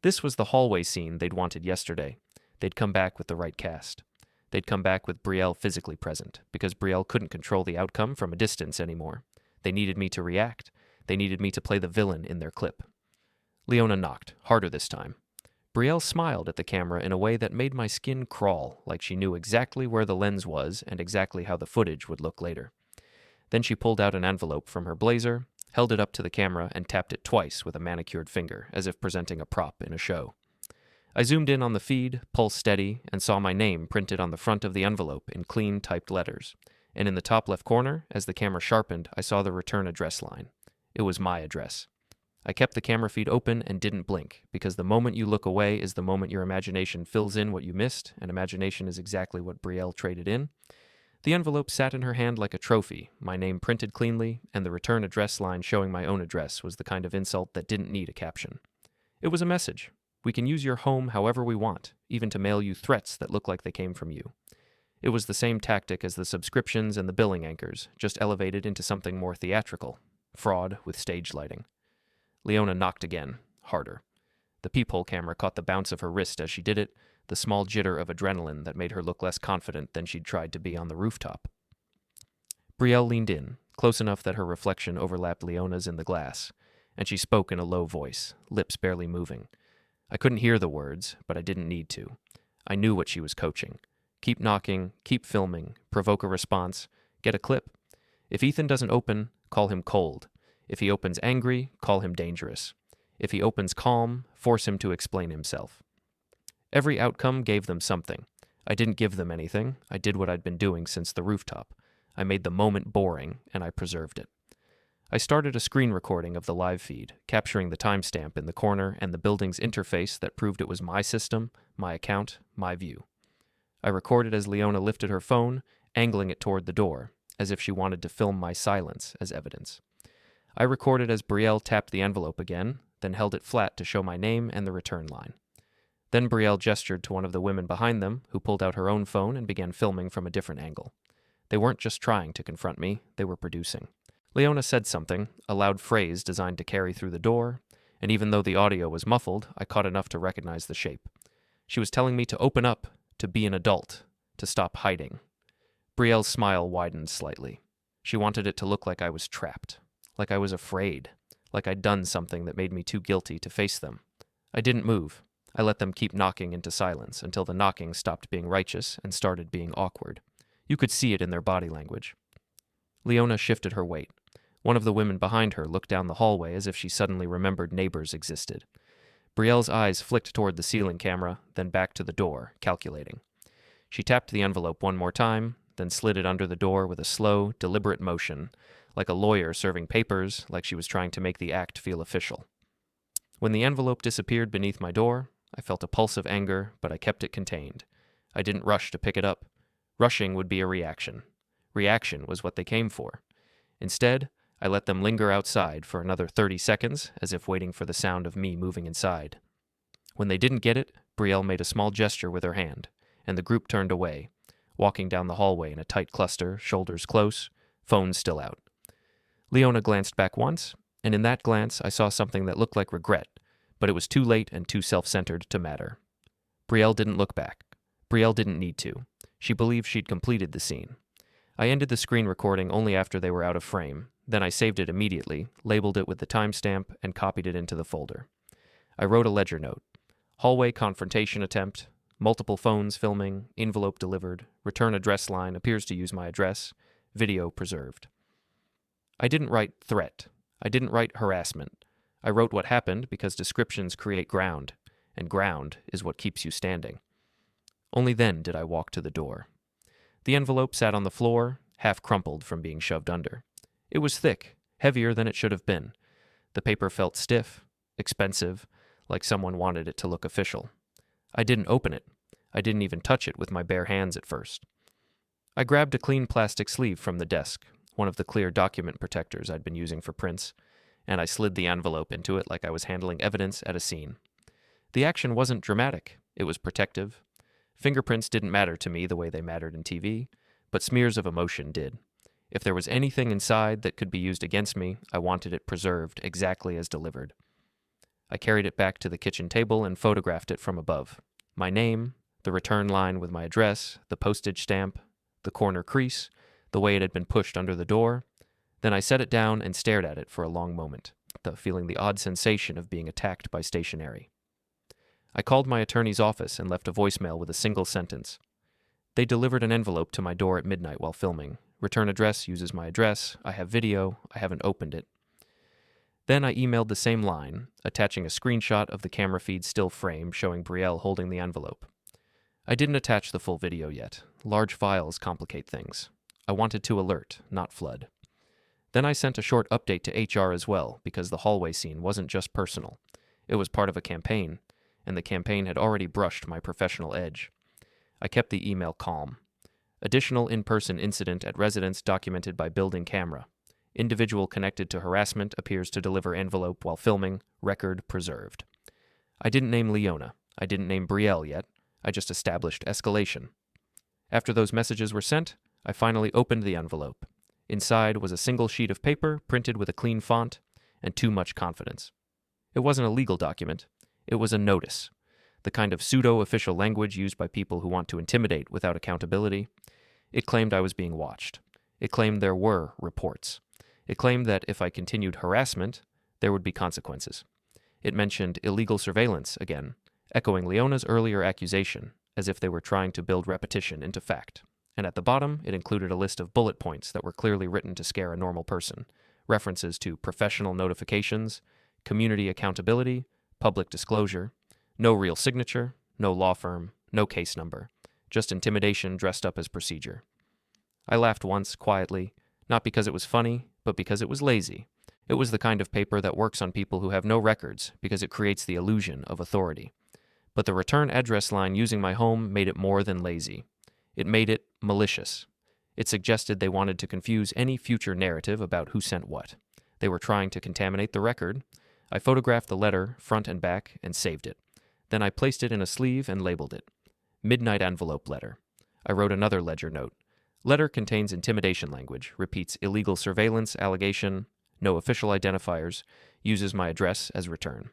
This was the hallway scene they'd wanted yesterday. They'd come back with the right cast. They'd come back with Brielle physically present, because Brielle couldn't control the outcome from a distance anymore. They needed me to react. They needed me to play the villain in their clip. Leona knocked, harder this time. Brielle smiled at the camera in a way that made my skin crawl, like she knew exactly where the lens was and exactly how the footage would look later. Then she pulled out an envelope from her blazer, held it up to the camera, and tapped it twice with a manicured finger, as if presenting a prop in a show. I zoomed in on the feed, pulse steady, and saw my name printed on the front of the envelope in clean typed letters. And in the top left corner, as the camera sharpened, I saw the return address line. It was my address. I kept the camera feed open and didn't blink, because the moment you look away is the moment your imagination fills in what you missed, and imagination is exactly what Brielle traded in. The envelope sat in her hand like a trophy, my name printed cleanly, and the return address line showing my own address was the kind of insult that didn't need a caption. It was a message. We can use your home however we want, even to mail you threats that look like they came from you. It was the same tactic as the subscriptions and the billing anchors, just elevated into something more theatrical. Fraud with stage lighting. Leona knocked again, harder. The peephole camera caught the bounce of her wrist as she did it, the small jitter of adrenaline that made her look less confident than she'd tried to be on the rooftop. Brielle leaned in, close enough that her reflection overlapped Leona's in the glass, and she spoke in a low voice, lips barely moving. I couldn't hear the words, but I didn't need to. I knew what she was coaching. Keep knocking, keep filming, provoke a response, get a clip. If Ethan doesn't open, call him cold. If he opens angry, call him dangerous. If he opens calm, force him to explain himself. Every outcome gave them something. I didn't give them anything. I did what I'd been doing since the rooftop. I made the moment boring, and I preserved it. I started a screen recording of the live feed, capturing the timestamp in the corner and the building's interface that proved it was my system, my account, my view. I recorded as Leona lifted her phone, angling it toward the door, as if she wanted to film my silence as evidence. I recorded as Brielle tapped the envelope again, then held it flat to show my name and the return line. Then Brielle gestured to one of the women behind them, who pulled out her own phone and began filming from a different angle. They weren't just trying to confront me, they were producing. Leona said something, a loud phrase designed to carry through the door, and even though the audio was muffled, I caught enough to recognize the shape. She was telling me to open up, to be an adult, to stop hiding. Brielle's smile widened slightly. She wanted it to look like I was trapped, like I was afraid, like I'd done something that made me too guilty to face them. I didn't move. I let them keep knocking into silence until the knocking stopped being righteous and started being awkward. You could see it in their body language. Leona shifted her weight. One of the women behind her looked down the hallway as if she suddenly remembered neighbors existed. Brielle's eyes flicked toward the ceiling camera, then back to the door, calculating. She tapped the envelope one more time, then slid it under the door with a slow, deliberate motion, like a lawyer serving papers, like she was trying to make the act feel official. When the envelope disappeared beneath my door, I felt a pulse of anger, but I kept it contained. I didn't rush to pick it up. Rushing would be a reaction. Reaction was what they came for. Instead, I let them linger outside for another 30 seconds, as if waiting for the sound of me moving inside. When they didn't get it, Brielle made a small gesture with her hand, and the group turned away, walking down the hallway in a tight cluster, shoulders close, phones still out. Leona glanced back once, and in that glance I saw something that looked like regret, but it was too late and too self-centered to matter. Brielle didn't look back. Brielle didn't need to. She believed she'd completed the scene. I ended the screen recording only after they were out of frame. Then I saved it immediately, labeled it with the timestamp, and copied it into the folder. I wrote a ledger note. Hallway confrontation attempt, multiple phones filming, envelope delivered, return address line appears to use my address, video preserved. I didn't write threat. I didn't write harassment. I wrote what happened because descriptions create ground, and ground is what keeps you standing. Only then did I walk to the door. The envelope sat on the floor, half crumpled from being shoved under. It was thick, heavier than it should have been. The paper felt stiff, expensive, like someone wanted it to look official. I didn't open it. I didn't even touch it with my bare hands at first. I grabbed a clean plastic sleeve from the desk, one of the clear document protectors I'd been using for prints, and I slid the envelope into it like I was handling evidence at a scene. The action wasn't dramatic. It was protective. Fingerprints didn't matter to me the way they mattered in TV, but smears of emotion did. If there was anything inside that could be used against me, I wanted it preserved exactly as delivered. I carried it back to the kitchen table and photographed it from above. My name, the return line with my address, the postage stamp, the corner crease, the way it had been pushed under the door. Then I set it down and stared at it for a long moment, feeling the odd sensation of being attacked by stationery. I called my attorney's office and left a voicemail with a single sentence. They delivered an envelope to my door at midnight while filming. Return address uses my address. I have video. I haven't opened it. Then I emailed the same line, attaching a screenshot of the camera feed still frame showing Brielle holding the envelope. I didn't attach the full video yet. Large files complicate things. I wanted to alert, not flood. Then I sent a short update to HR as well, because the hallway scene wasn't just personal. It was part of a campaign, and the campaign had already brushed my professional edge. I kept the email calm. Additional in-person incident at residence documented by building camera. Individual connected to harassment appears to deliver envelope while filming, record preserved. I didn't name Leona. I didn't name Brielle yet. I just established escalation. After those messages were sent, I finally opened the envelope. Inside was a single sheet of paper printed with a clean font and too much confidence. It wasn't a legal document. It was a notice, the kind of pseudo-official language used by people who want to intimidate without accountability. It claimed I was being watched. It claimed there were reports. It claimed that if I continued harassment, there would be consequences. It mentioned illegal surveillance again, echoing Leona's earlier accusation, as if they were trying to build repetition into fact. And at the bottom, it included a list of bullet points that were clearly written to scare a normal person. References to professional notifications, community accountability, public disclosure, no real signature, no law firm, no case number, just intimidation dressed up as procedure. I laughed once, quietly, not because it was funny, but because it was lazy. It was the kind of paper that works on people who have no records because it creates the illusion of authority. But the return address line using my home made it more than lazy. It made it malicious. It suggested they wanted to confuse any future narrative about who sent what. They were trying to contaminate the record. I photographed the letter, front and back, and saved it. Then I placed it in a sleeve and labeled it Midnight Envelope Letter. I wrote another ledger note. Letter contains intimidation language, repeats illegal surveillance allegation, no official identifiers, uses my address as return.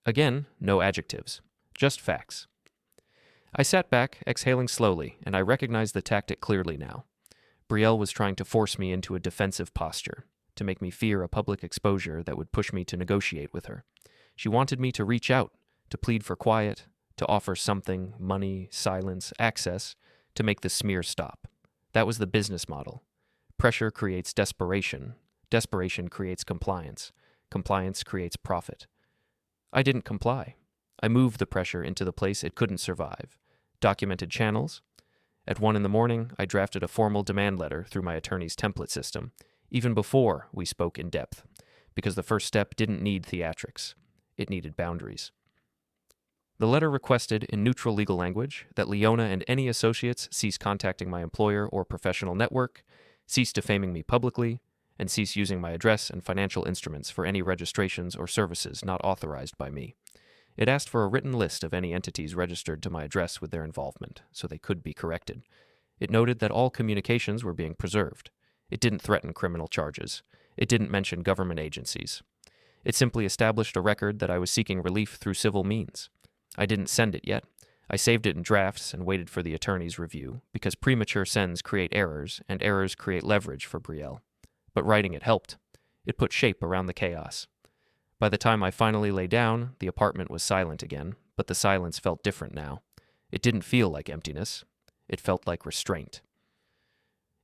Again, no adjectives, just facts. I sat back, exhaling slowly, and I recognized the tactic clearly now. Brielle was trying to force me into a defensive posture, to make me fear a public exposure that would push me to negotiate with her. She wanted me to reach out, to plead for quiet, to offer something, money, silence, access, to make the smear stop. That was the business model. Pressure creates desperation. Desperation creates compliance. Compliance creates profit. I didn't comply. I moved the pressure into the place it couldn't survive. Documented channels. At 1 a.m, I drafted a formal demand letter through my attorney's template system, even before we spoke in depth, because the first step didn't need theatrics. It needed boundaries. The letter requested, in neutral legal language, that Leona and any associates cease contacting my employer or professional network, cease defaming me publicly, and cease using my address and financial instruments for any registrations or services not authorized by me. It asked for a written list of any entities registered to my address with their involvement, so they could be corrected. It noted that all communications were being preserved. It didn't threaten criminal charges. It didn't mention government agencies. It simply established a record that I was seeking relief through civil means. I didn't send it yet. I saved it in drafts and waited for the attorney's review, because premature sends create errors, and errors create leverage for Brielle. But writing it helped. It put shape around the chaos. By the time I finally lay down, the apartment was silent again, but the silence felt different now. It didn't feel like emptiness. It felt like restraint.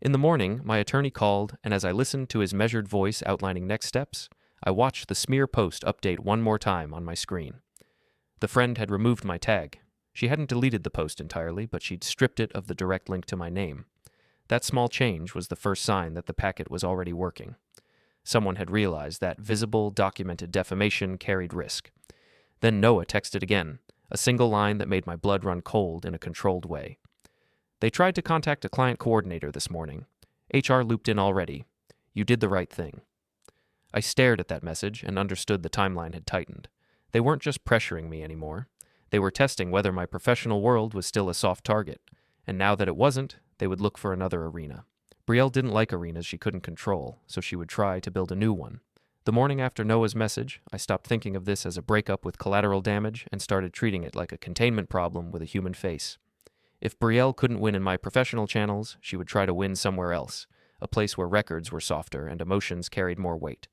In the morning, my attorney called, and as I listened to his measured voice outlining next steps, I watched the smear post update one more time on my screen. The friend had removed my tag. She hadn't deleted the post entirely, but she'd stripped it of the direct link to my name. That small change was the first sign that the packet was already working. Someone had realized that visible, documented defamation carried risk. Then Noah texted again, a single line that made my blood run cold in a controlled way. They tried to contact a client coordinator this morning. HR looped in already. You did the right thing. I stared at that message and understood the timeline had tightened. They weren't just pressuring me anymore. They were testing whether my professional world was still a soft target, and now that it wasn't, they would look for another arena. Brielle didn't like arenas she couldn't control, so she would try to build a new one. The morning after Noah's message, I stopped thinking of this as a breakup with collateral damage and started treating it like a containment problem with a human face. If Brielle couldn't win in my professional channels, she would try to win somewhere else, a place where records were softer and emotions carried more weight.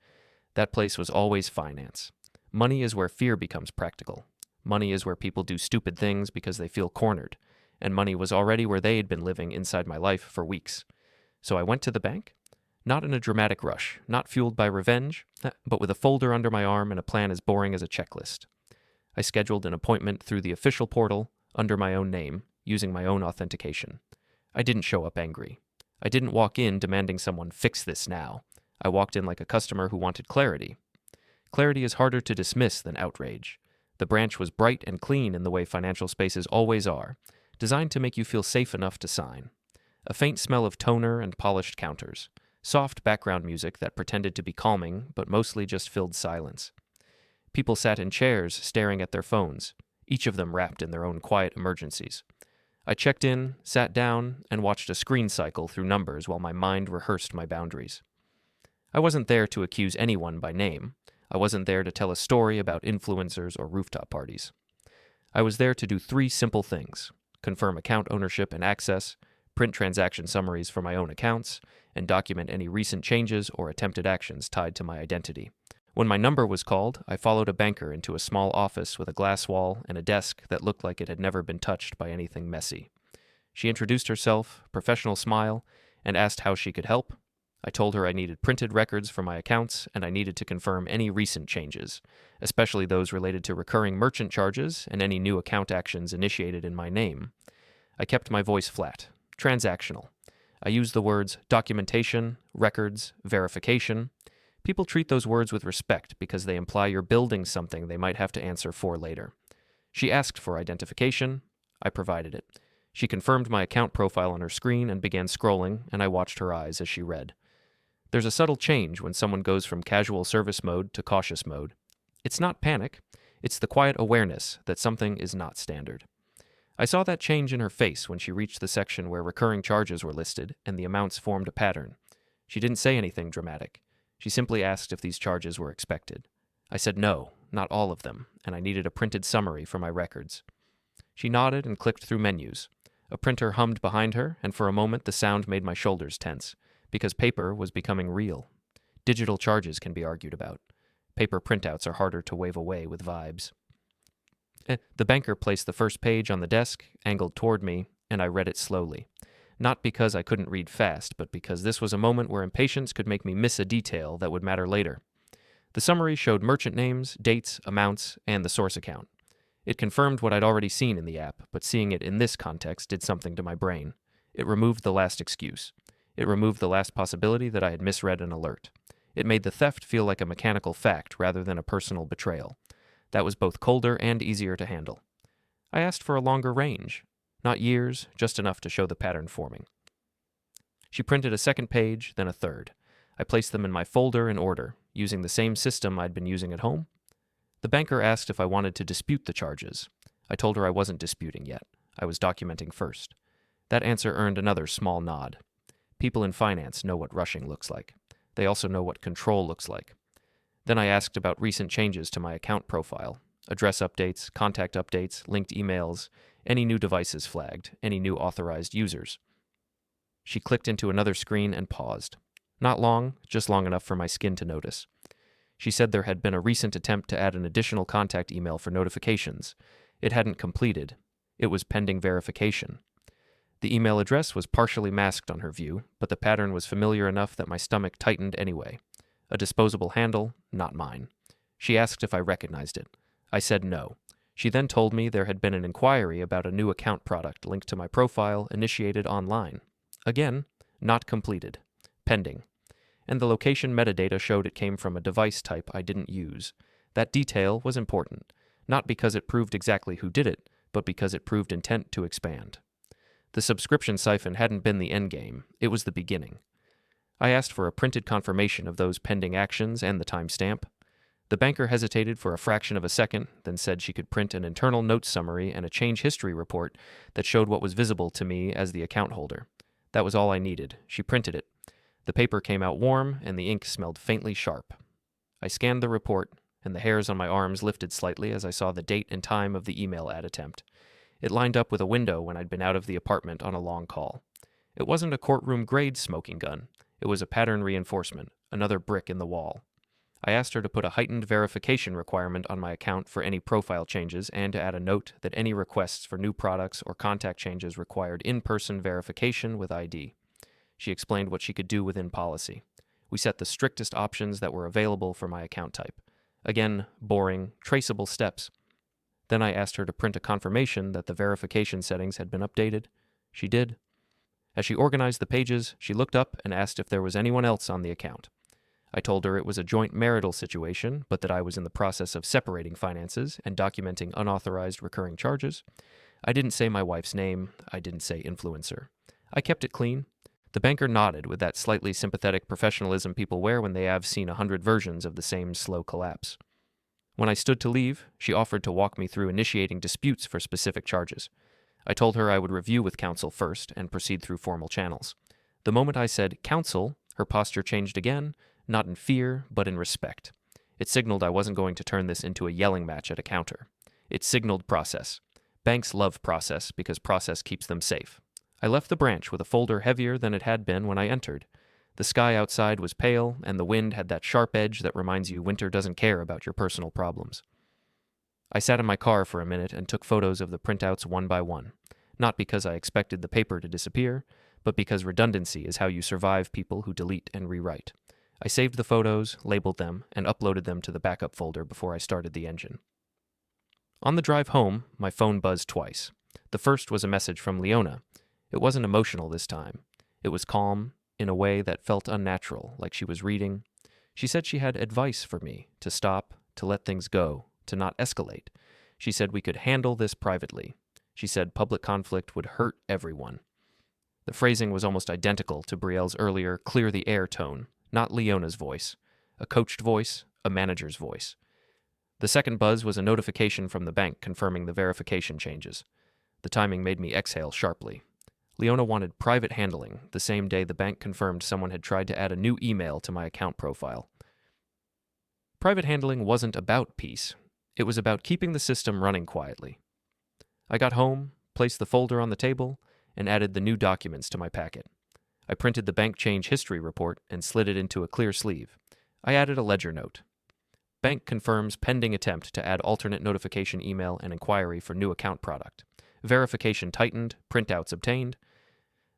That place was always finance. Money is where fear becomes practical. Money is where people do stupid things because they feel cornered, and money was already where they had been living inside my life for weeks. So I went to the bank, not in a dramatic rush, not fueled by revenge, but with a folder under my arm and a plan as boring as a checklist. I scheduled an appointment through the official portal, under my own name, using my own authentication. I didn't show up angry. I didn't walk in demanding someone fix this now. I walked in like a customer who wanted clarity. Clarity is harder to dismiss than outrage. The branch was bright and clean in the way financial spaces always are, designed to make you feel safe enough to sign. A faint smell of toner and polished counters. Soft background music that pretended to be calming, but mostly just filled silence. People sat in chairs staring at their phones, each of them wrapped in their own quiet emergencies. I checked in, sat down, and watched a screen cycle through numbers while my mind rehearsed my boundaries. I wasn't there to accuse anyone by name. I wasn't there to tell a story about influencers or rooftop parties. I was there to do 3 simple things: confirm account ownership and access, print transaction summaries for my own accounts, and document any recent changes or attempted actions tied to my identity. When my number was called, I followed a banker into a small office with a glass wall and a desk that looked like it had never been touched by anything messy. She introduced herself, professional smile, and asked how she could help. I told her I needed printed records for my accounts and I needed to confirm any recent changes, especially those related to recurring merchant charges and any new account actions initiated in my name. I kept my voice flat, transactional. I used the words documentation, records, verification. People treat those words with respect because they imply you're building something they might have to answer for later. She asked for identification. I provided it. She confirmed my account profile on her screen and began scrolling, and I watched her eyes as she read. There's a subtle change when someone goes from casual service mode to cautious mode. It's not panic. It's the quiet awareness that something is not standard. I saw that change in her face when she reached the section where recurring charges were listed and the amounts formed a pattern. She didn't say anything dramatic. She simply asked if these charges were expected. I said no, not all of them, and I needed a printed summary for my records. She nodded and clicked through menus. A printer hummed behind her, and for a moment the sound made my shoulders tense, because paper was becoming real. Digital charges can be argued about. Paper printouts are harder to wave away with vibes. The banker placed the first page on the desk, angled toward me, and I read it slowly. Not because I couldn't read fast, but because this was a moment where impatience could make me miss a detail that would matter later. The summary showed merchant names, dates, amounts, and the source account. It confirmed what I'd already seen in the app, but seeing it in this context did something to my brain. It removed the last excuse. It removed the last possibility that I had misread an alert. It made the theft feel like a mechanical fact rather than a personal betrayal. That was both colder and easier to handle. I asked for a longer range. Not years, just enough to show the pattern forming. She printed a second page, then a third. I placed them in my folder in order, using the same system I'd been using at home. The banker asked if I wanted to dispute the charges. I told her I wasn't disputing yet. I was documenting first. That answer earned another small nod. People in finance know what rushing looks like. They also know what control looks like. Then I asked about recent changes to my account profile. Address updates, contact updates, linked emails, any new devices flagged, any new authorized users. She clicked into another screen and paused. Not long, just long enough for my skin to notice. She said there had been a recent attempt to add an additional contact email for notifications. It hadn't completed. It was pending verification. The email address was partially masked on her view, but the pattern was familiar enough that my stomach tightened anyway. A disposable handle, not mine. She asked if I recognized it. I said no. She then told me there had been an inquiry about a new account product linked to my profile initiated online. Again, not completed. Pending. And the location metadata showed it came from a device type I didn't use. That detail was important, not because it proved exactly who did it, but because it proved intent to expand. The subscription siphon hadn't been the endgame, it was the beginning. I asked for a printed confirmation of those pending actions and the timestamp. The banker hesitated for a fraction of a second, then said she could print an internal notes summary and a change history report that showed what was visible to me as the account holder. That was all I needed. She printed it. The paper came out warm, and the ink smelled faintly sharp. I scanned the report, and the hairs on my arms lifted slightly as I saw the date and time of the email ad attempt. It lined up with a window when I'd been out of the apartment on a long call. It wasn't a courtroom-grade smoking gun. It was a pattern reinforcement, another brick in the wall. I asked her to put a heightened verification requirement on my account for any profile changes and to add a note that any requests for new products or contact changes required in-person verification with ID. She explained what she could do within policy. We set the strictest options that were available for my account type. Again, boring, traceable steps. Then I asked her to print a confirmation that the verification settings had been updated. She did. As she organized the pages, she looked up and asked if there was anyone else on the account. I told her it was a joint marital situation, but that I was in the process of separating finances and documenting unauthorized recurring charges. I didn't say my wife's name. I didn't say influencer. I kept it clean. The banker nodded with that slightly sympathetic professionalism people wear when they have seen 100 versions of the same slow collapse. When I stood to leave, she offered to walk me through initiating disputes for specific charges. I told her I would review with counsel first and proceed through formal channels. The moment I said counsel, her posture changed again, not in fear, but in respect. It signaled I wasn't going to turn this into a yelling match at a counter. It signaled process. Banks love process because process keeps them safe. I left the branch with a folder heavier than it had been when I entered. The sky outside was pale, and the wind had that sharp edge that reminds you winter doesn't care about your personal problems. I sat in my car for a minute and took photos of the printouts one by one, not because I expected the paper to disappear, but because redundancy is how you survive people who delete and rewrite. I saved the photos, labeled them, and uploaded them to the backup folder before I started the engine. On the drive home, my phone buzzed twice. The first was a message from Leona. It wasn't emotional this time. It was calm, in a way that felt unnatural, like she was reading. She said she had advice for me, to stop, to let things go, to not escalate. She said we could handle this privately. She said public conflict would hurt everyone. The phrasing was almost identical to Brielle's earlier clear the air tone, not Leona's voice. A coached voice, a manager's voice. The second buzz was a notification from the bank confirming the verification changes. The timing made me exhale sharply. Leona wanted private handling the same day the bank confirmed someone had tried to add a new email to my account profile. Private handling wasn't about peace. It was about keeping the system running quietly. I got home, placed the folder on the table, and added the new documents to my packet. I printed the bank change history report and slid it into a clear sleeve. I added a ledger note. Bank confirms pending attempt to add alternate notification email and inquiry for new account product. Verification tightened, printouts obtained.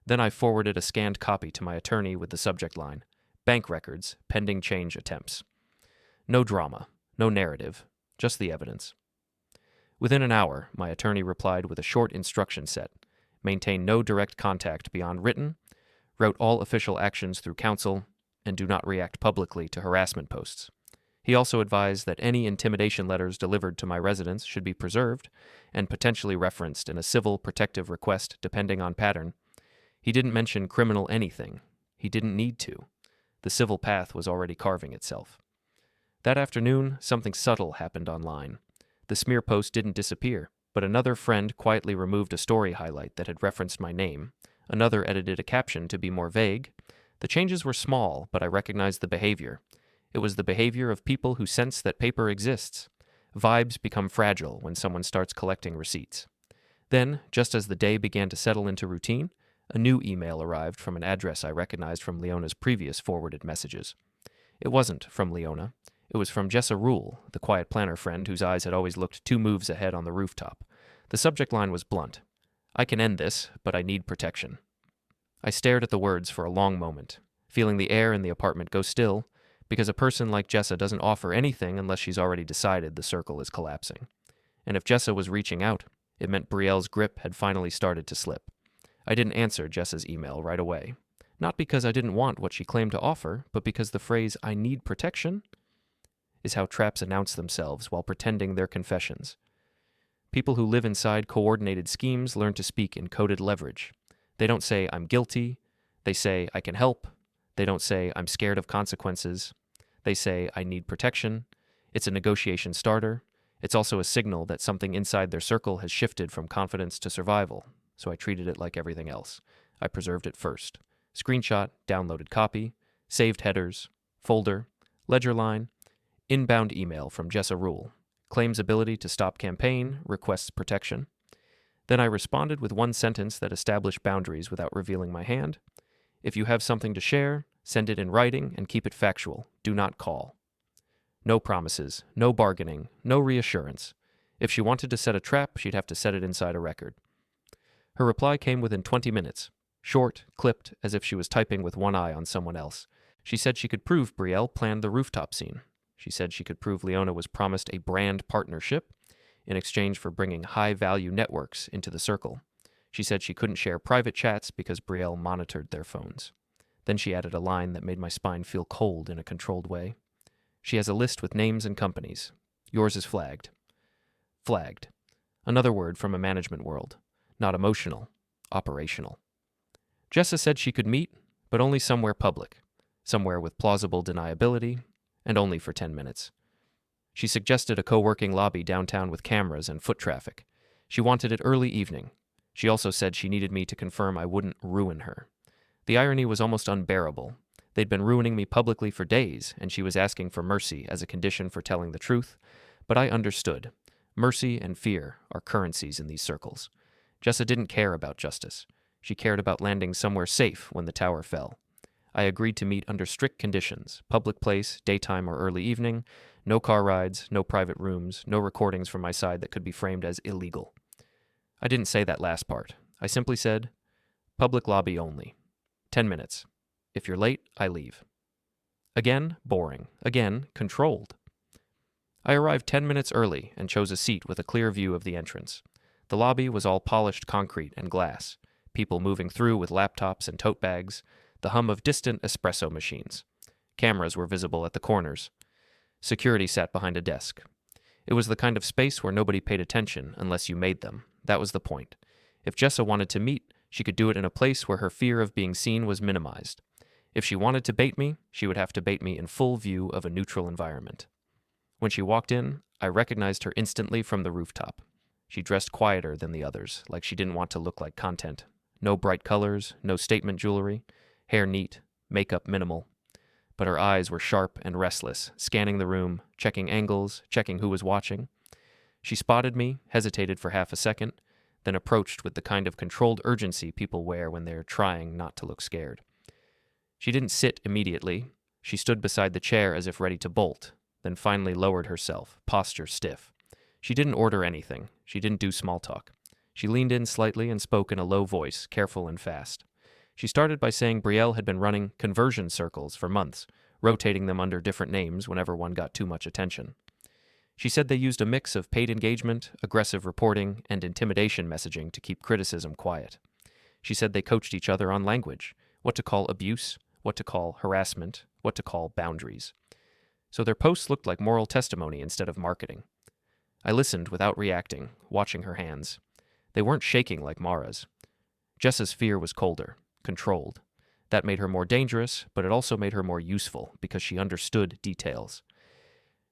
Then I forwarded a scanned copy to my attorney with the subject line, Bank records, pending change attempts. No drama, no narrative, just the evidence. Within an hour, my attorney replied with a short instruction set. Maintain no direct contact beyond written, wrote all official actions through counsel, and do not react publicly to harassment posts. He also advised that any intimidation letters delivered to my residence should be preserved and potentially referenced in a civil protective request depending on pattern. He didn't mention criminal anything. He didn't need to. The civil path was already carving itself. That afternoon, something subtle happened online. The smear post didn't disappear, but another friend quietly removed a story highlight that had referenced my name. Another edited a caption to be more vague. The changes were small, but I recognized the behavior. It was the behavior of people who sense that paper exists. Vibes become fragile when someone starts collecting receipts. Then, just as the day began to settle into routine, a new email arrived from an address I recognized from Leona's previous forwarded messages. It wasn't from Leona. It was from Jessa Rule, the quiet planner friend whose eyes had always looked 2 moves ahead on the rooftop. The subject line was blunt. I can end this, but I need protection. I stared at the words for a long moment, feeling the air in the apartment go still, because a person like Jessa doesn't offer anything unless she's already decided the circle is collapsing. And if Jessa was reaching out, it meant Brielle's grip had finally started to slip. I didn't answer Jessa's email right away. Not because I didn't want what she claimed to offer, but because the phrase, I need protection, is how traps announce themselves while pretending they're confessions. People who live inside coordinated schemes learn to speak in coded leverage. They don't say, I'm guilty. They say, I can help. They don't say, I'm scared of consequences. They say, I need protection. It's a negotiation starter. It's also a signal that something inside their circle has shifted from confidence to survival, so I treated it like everything else. I preserved it first. Screenshot, downloaded copy, saved headers, folder, ledger line, inbound email from Jessa Rule, claims ability to stop campaign, requests protection. Then I responded with one sentence that established boundaries without revealing my hand. If you have something to share, send it in writing and keep it factual. Do not call. No promises, no bargaining, no reassurance. If she wanted to set a trap, she'd have to set it inside a record. Her reply came within 20 minutes, short, clipped, as if she was typing with one eye on someone else. She said she could prove Brielle planned the rooftop scene. She said she could prove Leona was promised a brand partnership in exchange for bringing high-value networks into the circle. She said she couldn't share private chats because Brielle monitored their phones. Then she added a line that made my spine feel cold in a controlled way. She has a list with names and companies. Yours is flagged. Flagged. Another word from a management world. Not emotional, operational. Jessa said she could meet, but only somewhere public, somewhere with plausible deniability, and only for 10 minutes. She suggested a co-working lobby downtown with cameras and foot traffic. She wanted it early evening. She also said she needed me to confirm I wouldn't ruin her. The irony was almost unbearable. They'd been ruining me publicly for days, and she was asking for mercy as a condition for telling the truth. But I understood. Mercy and fear are currencies in these circles. Jessa didn't care about justice. She cared about landing somewhere safe when the tower fell. I agreed to meet under strict conditions: public place, daytime or early evening, no car rides, no private rooms, no recordings from my side that could be framed as illegal. I didn't say that last part. I simply said, public lobby only. 10 minutes. If you're late, I leave. Again, boring. Again, controlled. I arrived 10 minutes early and chose a seat with a clear view of the entrance. The lobby was all polished concrete and glass, people moving through with laptops and tote bags, the hum of distant espresso machines. Cameras were visible at the corners. Security sat behind a desk. It was the kind of space where nobody paid attention unless you made them. That was the point. If Jessa wanted to meet, she could do it in a place where her fear of being seen was minimized. If she wanted to bait me, she would have to bait me in full view of a neutral environment. When she walked in, I recognized her instantly from the rooftop. She dressed quieter than the others, like she didn't want to look like content. No bright colors, no statement jewelry, hair neat, makeup minimal. But her eyes were sharp and restless, scanning the room, checking angles, checking who was watching. She spotted me, hesitated for half a second, then approached with the kind of controlled urgency people wear when they're trying not to look scared. She didn't sit immediately. She stood beside the chair as if ready to bolt, then finally lowered herself, posture stiff. She didn't order anything. She didn't do small talk. She leaned in slightly and spoke in a low voice, careful and fast. She started by saying Brielle had been running conversion circles for months, rotating them under different names whenever one got too much attention. She said they used a mix of paid engagement, aggressive reporting, and intimidation messaging to keep criticism quiet. She said they coached each other on language, what to call abuse, what to call harassment, what to call boundaries. So their posts looked like moral testimony instead of marketing. I listened without reacting, watching her hands. They weren't shaking like Mara's. Jessa's fear was colder, controlled. That made her more dangerous, but it also made her more useful because she understood details.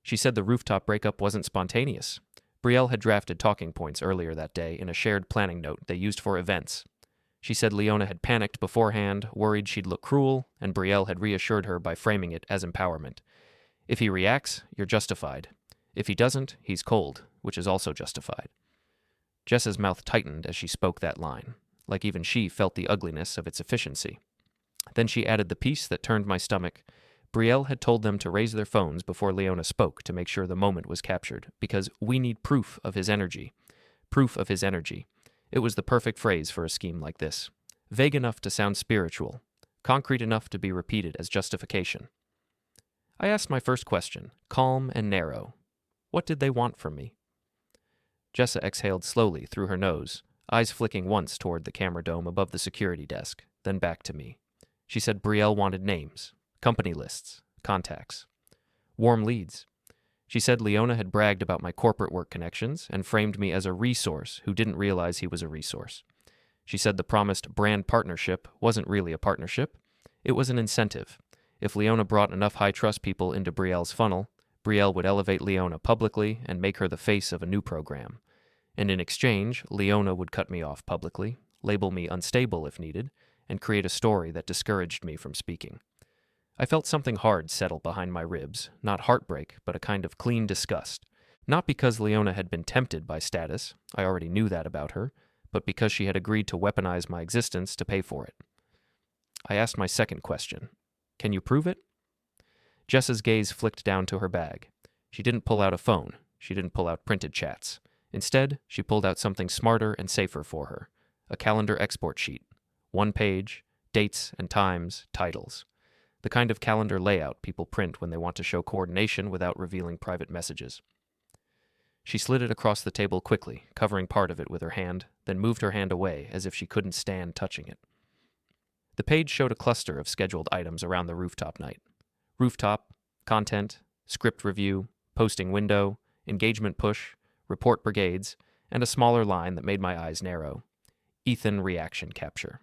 She said the rooftop breakup wasn't spontaneous. Brielle had drafted talking points earlier that day in a shared planning note they used for events. She said Leona had panicked beforehand, worried she'd look cruel, and Brielle had reassured her by framing it as empowerment. If he reacts, you're justified. If he doesn't, he's cold, which is also justified. Jessa's mouth tightened as she spoke that line, like even she felt the ugliness of its efficiency. Then she added the piece that turned my stomach. Brielle had told them to raise their phones before Leona spoke to make sure the moment was captured, because we need proof of his energy. Proof of his energy. It was the perfect phrase for a scheme like this. Vague enough to sound spiritual, concrete enough to be repeated as justification. I asked my first question, calm and narrow. What did they want from me? Jessa exhaled slowly through her nose, eyes flicking once toward the camera dome above the security desk, then back to me. She said Brielle wanted names, company lists, contacts, warm leads. She said Leona had bragged about my corporate work connections and framed me as a resource who didn't realize he was a resource. She said the promised brand partnership wasn't really a partnership. It was an incentive. If Leona brought enough high-trust people into Brielle's funnel, Brielle would elevate Leona publicly and make her the face of a new program. And in exchange, Leona would cut me off publicly, label me unstable if needed, and create a story that discouraged me from speaking. I felt something hard settle behind my ribs, not heartbreak, but a kind of clean disgust. Not because Leona had been tempted by status, I already knew that about her, but because she had agreed to weaponize my existence to pay for it. I asked my second question. Can you prove it? Jessa's gaze flicked down to her bag. She didn't pull out a phone. She didn't pull out printed chats. Instead, she pulled out something smarter and safer for her. A calendar export sheet. 1 page, dates and times, titles. The kind of calendar layout people print when they want to show coordination without revealing private messages. She slid it across the table quickly, covering part of it with her hand, then moved her hand away as if she couldn't stand touching it. The page showed a cluster of scheduled items around the rooftop night. Rooftop, content, script review, posting window, engagement push, report brigades, and a smaller line that made my eyes narrow. Ethan reaction capture.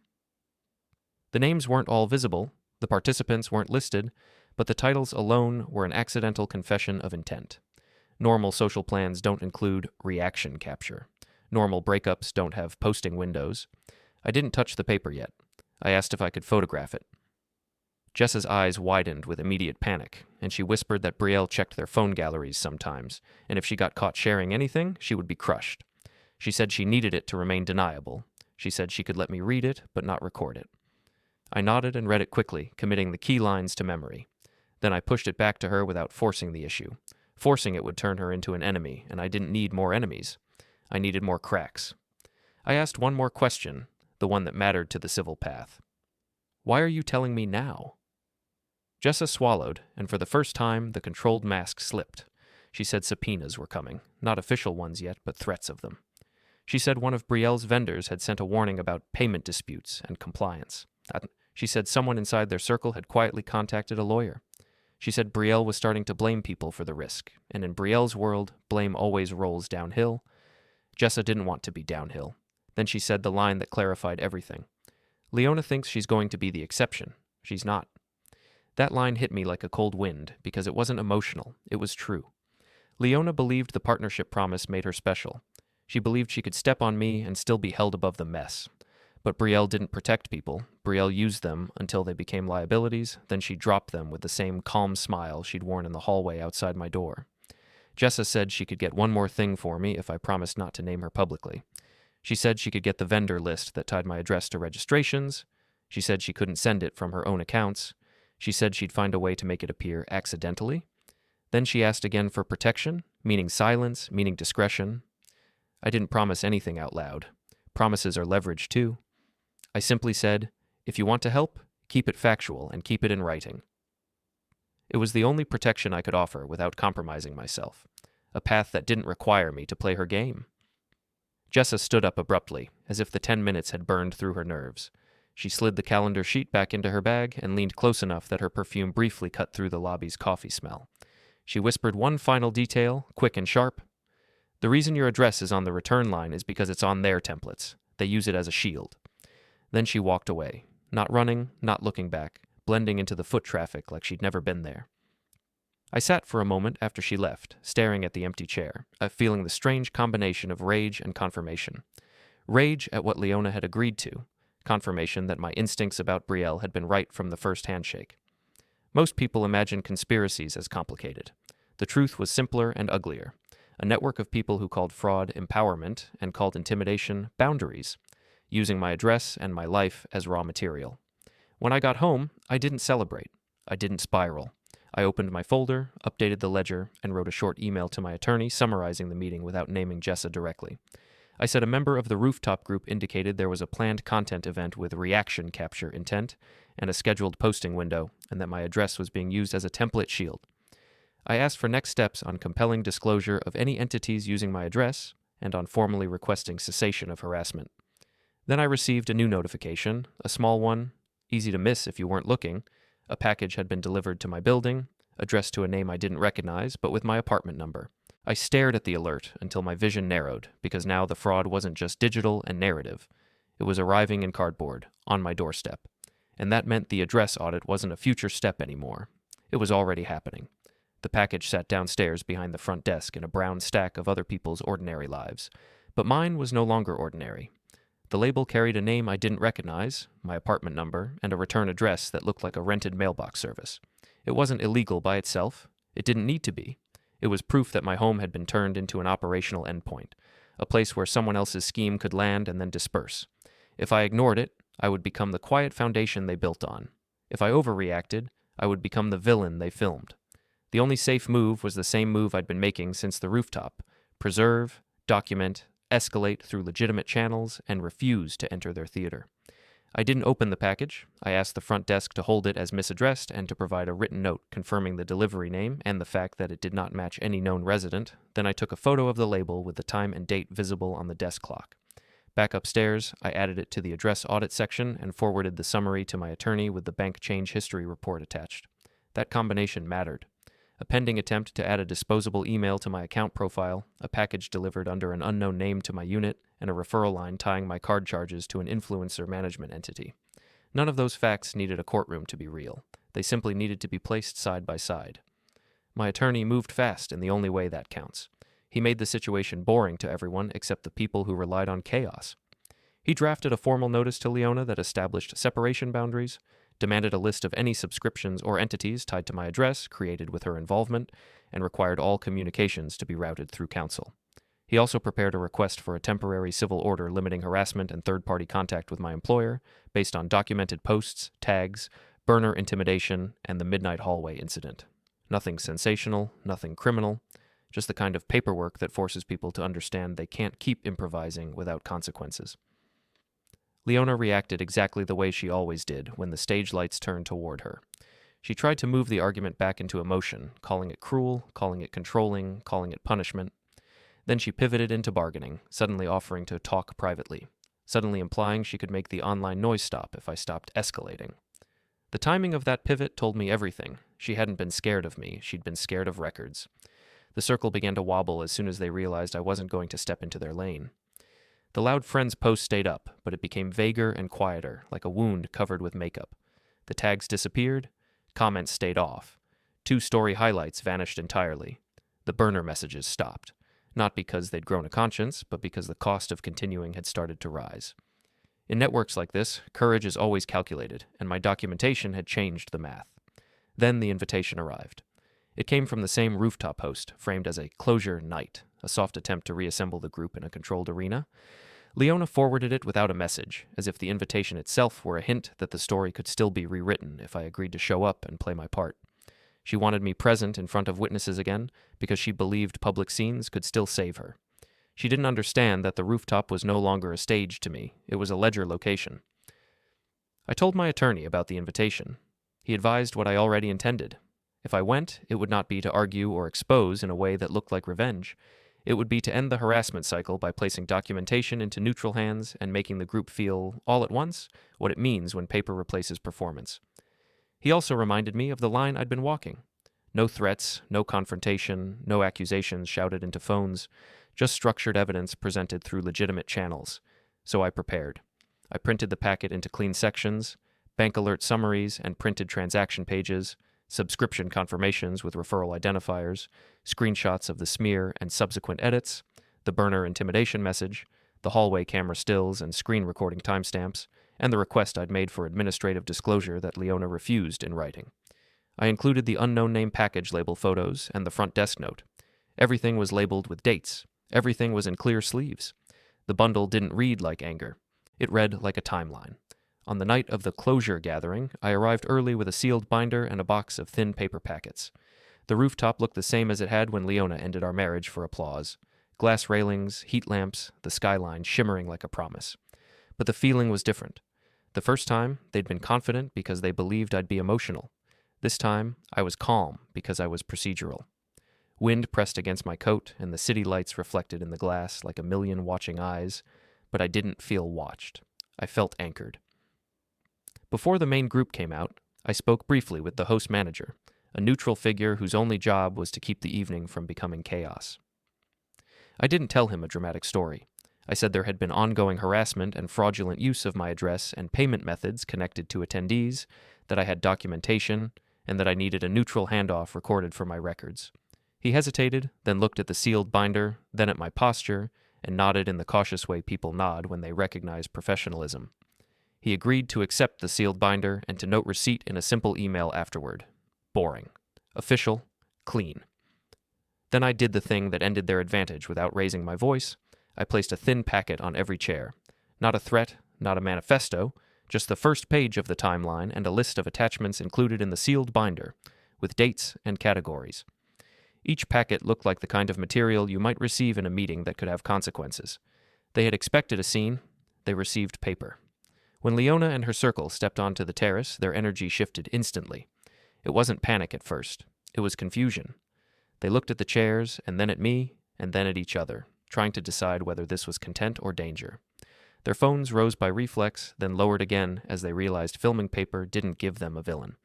The names weren't all visible, the participants weren't listed, but the titles alone were an accidental confession of intent. Normal social plans don't include reaction capture. Normal breakups don't have posting windows. I didn't touch the paper yet. I asked if I could photograph it. Jessa's eyes widened with immediate panic, and she whispered that Brielle checked their phone galleries sometimes, and if she got caught sharing anything, she would be crushed. She said she needed it to remain deniable. She said she could let me read it, but not record it. I nodded and read it quickly, committing the key lines to memory. Then I pushed it back to her without forcing the issue. Forcing it would turn her into an enemy, and I didn't need more enemies. I needed more cracks. I asked one more question, the one that mattered to the civil path. Why are you telling me now? Jessa swallowed, and for the first time, the controlled mask slipped. She said subpoenas were coming, not official ones yet, but threats of them. She said one of Brielle's vendors had sent a warning about payment disputes and compliance. She said someone inside their circle had quietly contacted a lawyer. She said Brielle was starting to blame people for the risk, and in Brielle's world, blame always rolls downhill. Jessa didn't want to be downhill. Then she said the line that clarified everything. Leona thinks she's going to be the exception. She's not. That line hit me like a cold wind, because it wasn't emotional, it was true. Leona believed the partnership promise made her special. She believed she could step on me and still be held above the mess. But Brielle didn't protect people. Brielle used them until they became liabilities, then she dropped them with the same calm smile she'd worn in the hallway outside my door. Jessa said she could get one more thing for me if I promised not to name her publicly. She said she could get the vendor list that tied my address to registrations. She said she couldn't send it from her own accounts. She said she'd find a way to make it appear accidentally. Then she asked again for protection, meaning silence, meaning discretion. I didn't promise anything out loud. Promises are leverage too. I simply said, if you want to help, keep it factual and keep it in writing. It was the only protection I could offer without compromising myself, a path that didn't require me to play her game. Jessa stood up abruptly, as if the 10 minutes had burned through her nerves. She slid the calendar sheet back into her bag and leaned close enough that her perfume briefly cut through the lobby's coffee smell. She whispered one final detail, quick and sharp. The reason your address is on the return line is because it's on their templates. They use it as a shield. Then she walked away, not running, not looking back, blending into the foot traffic like she'd never been there. I sat for a moment after she left, staring at the empty chair, feeling the strange combination of rage and confirmation. Rage at what Leona had agreed to, confirmation that my instincts about Brielle had been right from the first handshake. Most people imagine conspiracies as complicated. The truth was simpler and uglier. A network of people who called fraud empowerment and called intimidation boundaries, using my address and my life as raw material. When I got home, I didn't celebrate. I didn't spiral. I opened my folder, updated the ledger, and wrote a short email to my attorney summarizing the meeting without naming Jessa directly. I said a member of the rooftop group indicated there was a planned content event with reaction capture intent and a scheduled posting window, and that my address was being used as a template shield. I asked for next steps on compelling disclosure of any entities using my address and on formally requesting cessation of harassment. Then I received a new notification, a small one, easy to miss if you weren't looking. A package had been delivered to my building, addressed to a name I didn't recognize, but with my apartment number. I stared at the alert until my vision narrowed, because now the fraud wasn't just digital and narrative. It was arriving in cardboard, on my doorstep. And that meant the address audit wasn't a future step anymore. It was already happening. The package sat downstairs behind the front desk in a brown stack of other people's ordinary lives. But mine was no longer ordinary. The label carried a name I didn't recognize, my apartment number, and a return address that looked like a rented mailbox service. It wasn't illegal by itself. It didn't need to be. It was proof that my home had been turned into an operational endpoint, a place where someone else's scheme could land and then disperse. If I ignored it, I would become the quiet foundation they built on. If I overreacted, I would become the villain they filmed. The only safe move was the same move I'd been making since the rooftop: preserve, document, escalate through legitimate channels, and refuse to enter their theater. I didn't open the package. I asked the front desk to hold it as misaddressed and to provide a written note confirming the delivery name and the fact that it did not match any known resident. Then I took a photo of the label with the time and date visible on the desk clock. Back upstairs, I added it to the address audit section and forwarded the summary to my attorney with the bank change history report attached. That combination mattered. A pending attempt to add a disposable email to my account profile, a package delivered under an unknown name to my unit, and a referral line tying my card charges to an influencer management entity. None of those facts needed a courtroom to be real. They simply needed to be placed side by side. My attorney moved fast in the only way that counts. He made the situation boring to everyone except the people who relied on chaos. He drafted a formal notice to Leona that established separation boundaries, demanded a list of any subscriptions or entities tied to my address created with her involvement, and required all communications to be routed through counsel. He also prepared a request for a temporary civil order limiting harassment and third-party contact with my employer based on documented posts, tags, burner intimidation, and the midnight hallway incident. Nothing sensational, nothing criminal, just the kind of paperwork that forces people to understand they can't keep improvising without consequences. Leona reacted exactly the way she always did when the stage lights turned toward her. She tried to move the argument back into emotion, calling it cruel, calling it controlling, calling it punishment. Then she pivoted into bargaining, suddenly offering to talk privately, suddenly implying she could make the online noise stop if I stopped escalating. The timing of that pivot told me everything. She hadn't been scared of me, she'd been scared of records. The circle began to wobble as soon as they realized I wasn't going to step into their lane. The loud friends post stayed up, but it became vaguer and quieter, like a wound covered with makeup. The tags disappeared, comments stayed off. 2-story highlights vanished entirely. The burner messages stopped. Not because they'd grown a conscience, but because the cost of continuing had started to rise. In networks like this, courage is always calculated, and my documentation had changed the math. Then the invitation arrived. It came from the same rooftop post, framed as a closure night, a soft attempt to reassemble the group in a controlled arena. Leona forwarded it without a message, as if the invitation itself were a hint that the story could still be rewritten if I agreed to show up and play my part. She wanted me present in front of witnesses again because she believed public scenes could still save her. She didn't understand that the rooftop was no longer a stage to me. It was a ledger location. I told my attorney about the invitation. He advised what I already intended. If I went, it would not be to argue or expose in a way that looked like revenge. It would be to end the harassment cycle by placing documentation into neutral hands and making the group feel, all at once, what it means when paper replaces performance. He also reminded me of the line I'd been walking. No threats, no confrontation, no accusations shouted into phones, just structured evidence presented through legitimate channels. So I prepared. I printed the packet into clean sections, bank alert summaries and printed transaction pages, subscription confirmations with referral identifiers, screenshots of the smear and subsequent edits, the burner intimidation message, the hallway camera stills and screen recording timestamps, and the request I'd made for administrative disclosure that Leona refused in writing. I included the unknown name package label photos and the front desk note. Everything was labeled with dates. Everything was in clear sleeves. The bundle didn't read like anger. It read like a timeline. On the night of the closure gathering, I arrived early with a sealed binder and a box of thin paper packets. The rooftop looked the same as it had when Leona ended our marriage for applause. Glass railings, heat lamps, the skyline shimmering like a promise. But the feeling was different. The first time, they'd been confident because they believed I'd be emotional. This time, I was calm because I was procedural. Wind pressed against my coat, and the city lights reflected in the glass like a million watching eyes, but I didn't feel watched. I felt anchored. Before the main group came out, I spoke briefly with the host manager, a neutral figure whose only job was to keep the evening from becoming chaos. I didn't tell him a dramatic story. I said there had been ongoing harassment and fraudulent use of my address and payment methods connected to attendees, that I had documentation, and that I needed a neutral handoff recorded for my records. He hesitated, then looked at the sealed binder, then at my posture, and nodded in the cautious way people nod when they recognize professionalism. He agreed to accept the sealed binder and to note receipt in a simple email afterward. Boring. Official. Clean. Then I did the thing that ended their advantage without raising my voice. I placed a thin packet on every chair. Not a threat, not a manifesto, just the first page of the timeline and a list of attachments included in the sealed binder, with dates and categories. Each packet looked like the kind of material you might receive in a meeting that could have consequences. They had expected a scene. They received paper. When Leona and her circle stepped onto the terrace, their energy shifted instantly. It wasn't panic at first. It was confusion. They looked at the chairs, and then at me, and then at each other, trying to decide whether this was content or danger. Their phones rose by reflex, then lowered again as they realized filming paper didn't give them a villain.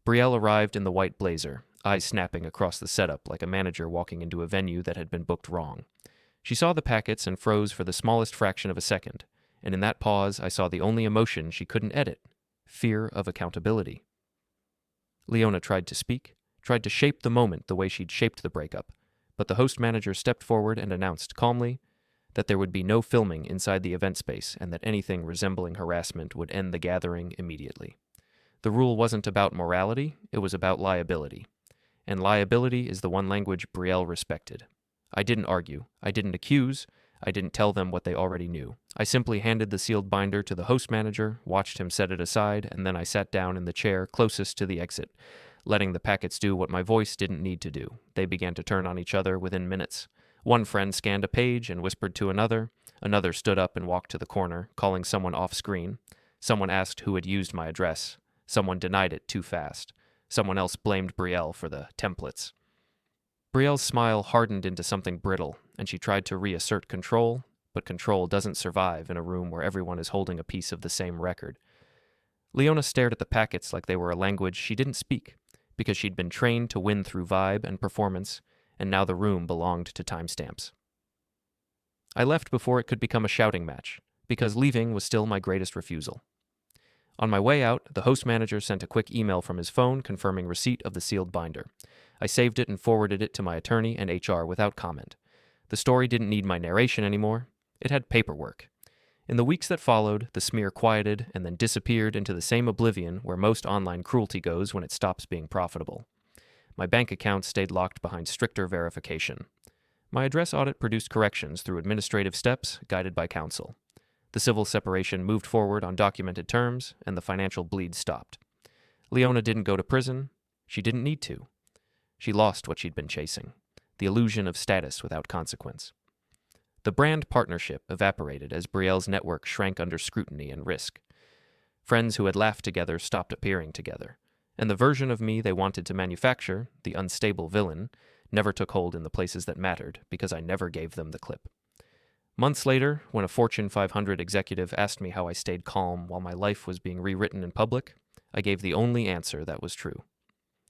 Brielle arrived in the white blazer, eyes snapping across the setup like a manager walking into a venue that had been booked wrong. She saw the packets and froze for the smallest fraction of a second, and in that pause I saw the only emotion she couldn't edit: fear of accountability. Leona tried to speak, tried to shape the moment the way she'd shaped the breakup, but the host manager stepped forward and announced calmly that there would be no filming inside the event space and that anything resembling harassment would end the gathering immediately. The rule wasn't about morality, it was about liability. And liability is the one language Brielle respected. I didn't argue. I didn't accuse. I didn't tell them what they already knew. I simply handed the sealed binder to the host manager, watched him set it aside, and then I sat down in the chair closest to the exit, letting the packets do what my voice didn't need to do. They began to turn on each other within minutes. One friend scanned a page and whispered to another. Another stood up and walked to the corner, calling someone off screen. Someone asked who had used my address. Someone denied it too fast. Someone else blamed Brielle for the templates. Brielle's smile hardened into something brittle, and she tried to reassert control, but control doesn't survive in a room where everyone is holding a piece of the same record. Leona stared at the packets like they were a language she didn't speak, because she'd been trained to win through vibe and performance, and now the room belonged to timestamps. I left before it could become a shouting match, because leaving was still my greatest refusal. On my way out, the host manager sent a quick email from his phone confirming receipt of the sealed binder. I saved it and forwarded it to my attorney and HR without comment. The story didn't need my narration anymore. It had paperwork. In the weeks that followed, the smear quieted and then disappeared into the same oblivion where most online cruelty goes when it stops being profitable. My bank account stayed locked behind stricter verification. My address audit produced corrections through administrative steps guided by counsel. The civil separation moved forward on documented terms, and the financial bleed stopped. Leona didn't go to prison. She didn't need to. She lost what she'd been chasing, the illusion of status without consequence. The brand partnership evaporated as Brielle's network shrank under scrutiny and risk. Friends who had laughed together stopped appearing together, and the version of me they wanted to manufacture, the unstable villain, never took hold in the places that mattered because I never gave them the clip. Months later, when a Fortune 500 executive asked me how I stayed calm while my life was being rewritten in public, I gave the only answer that was true.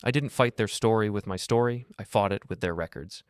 I didn't fight their story with my story, I fought it with their records.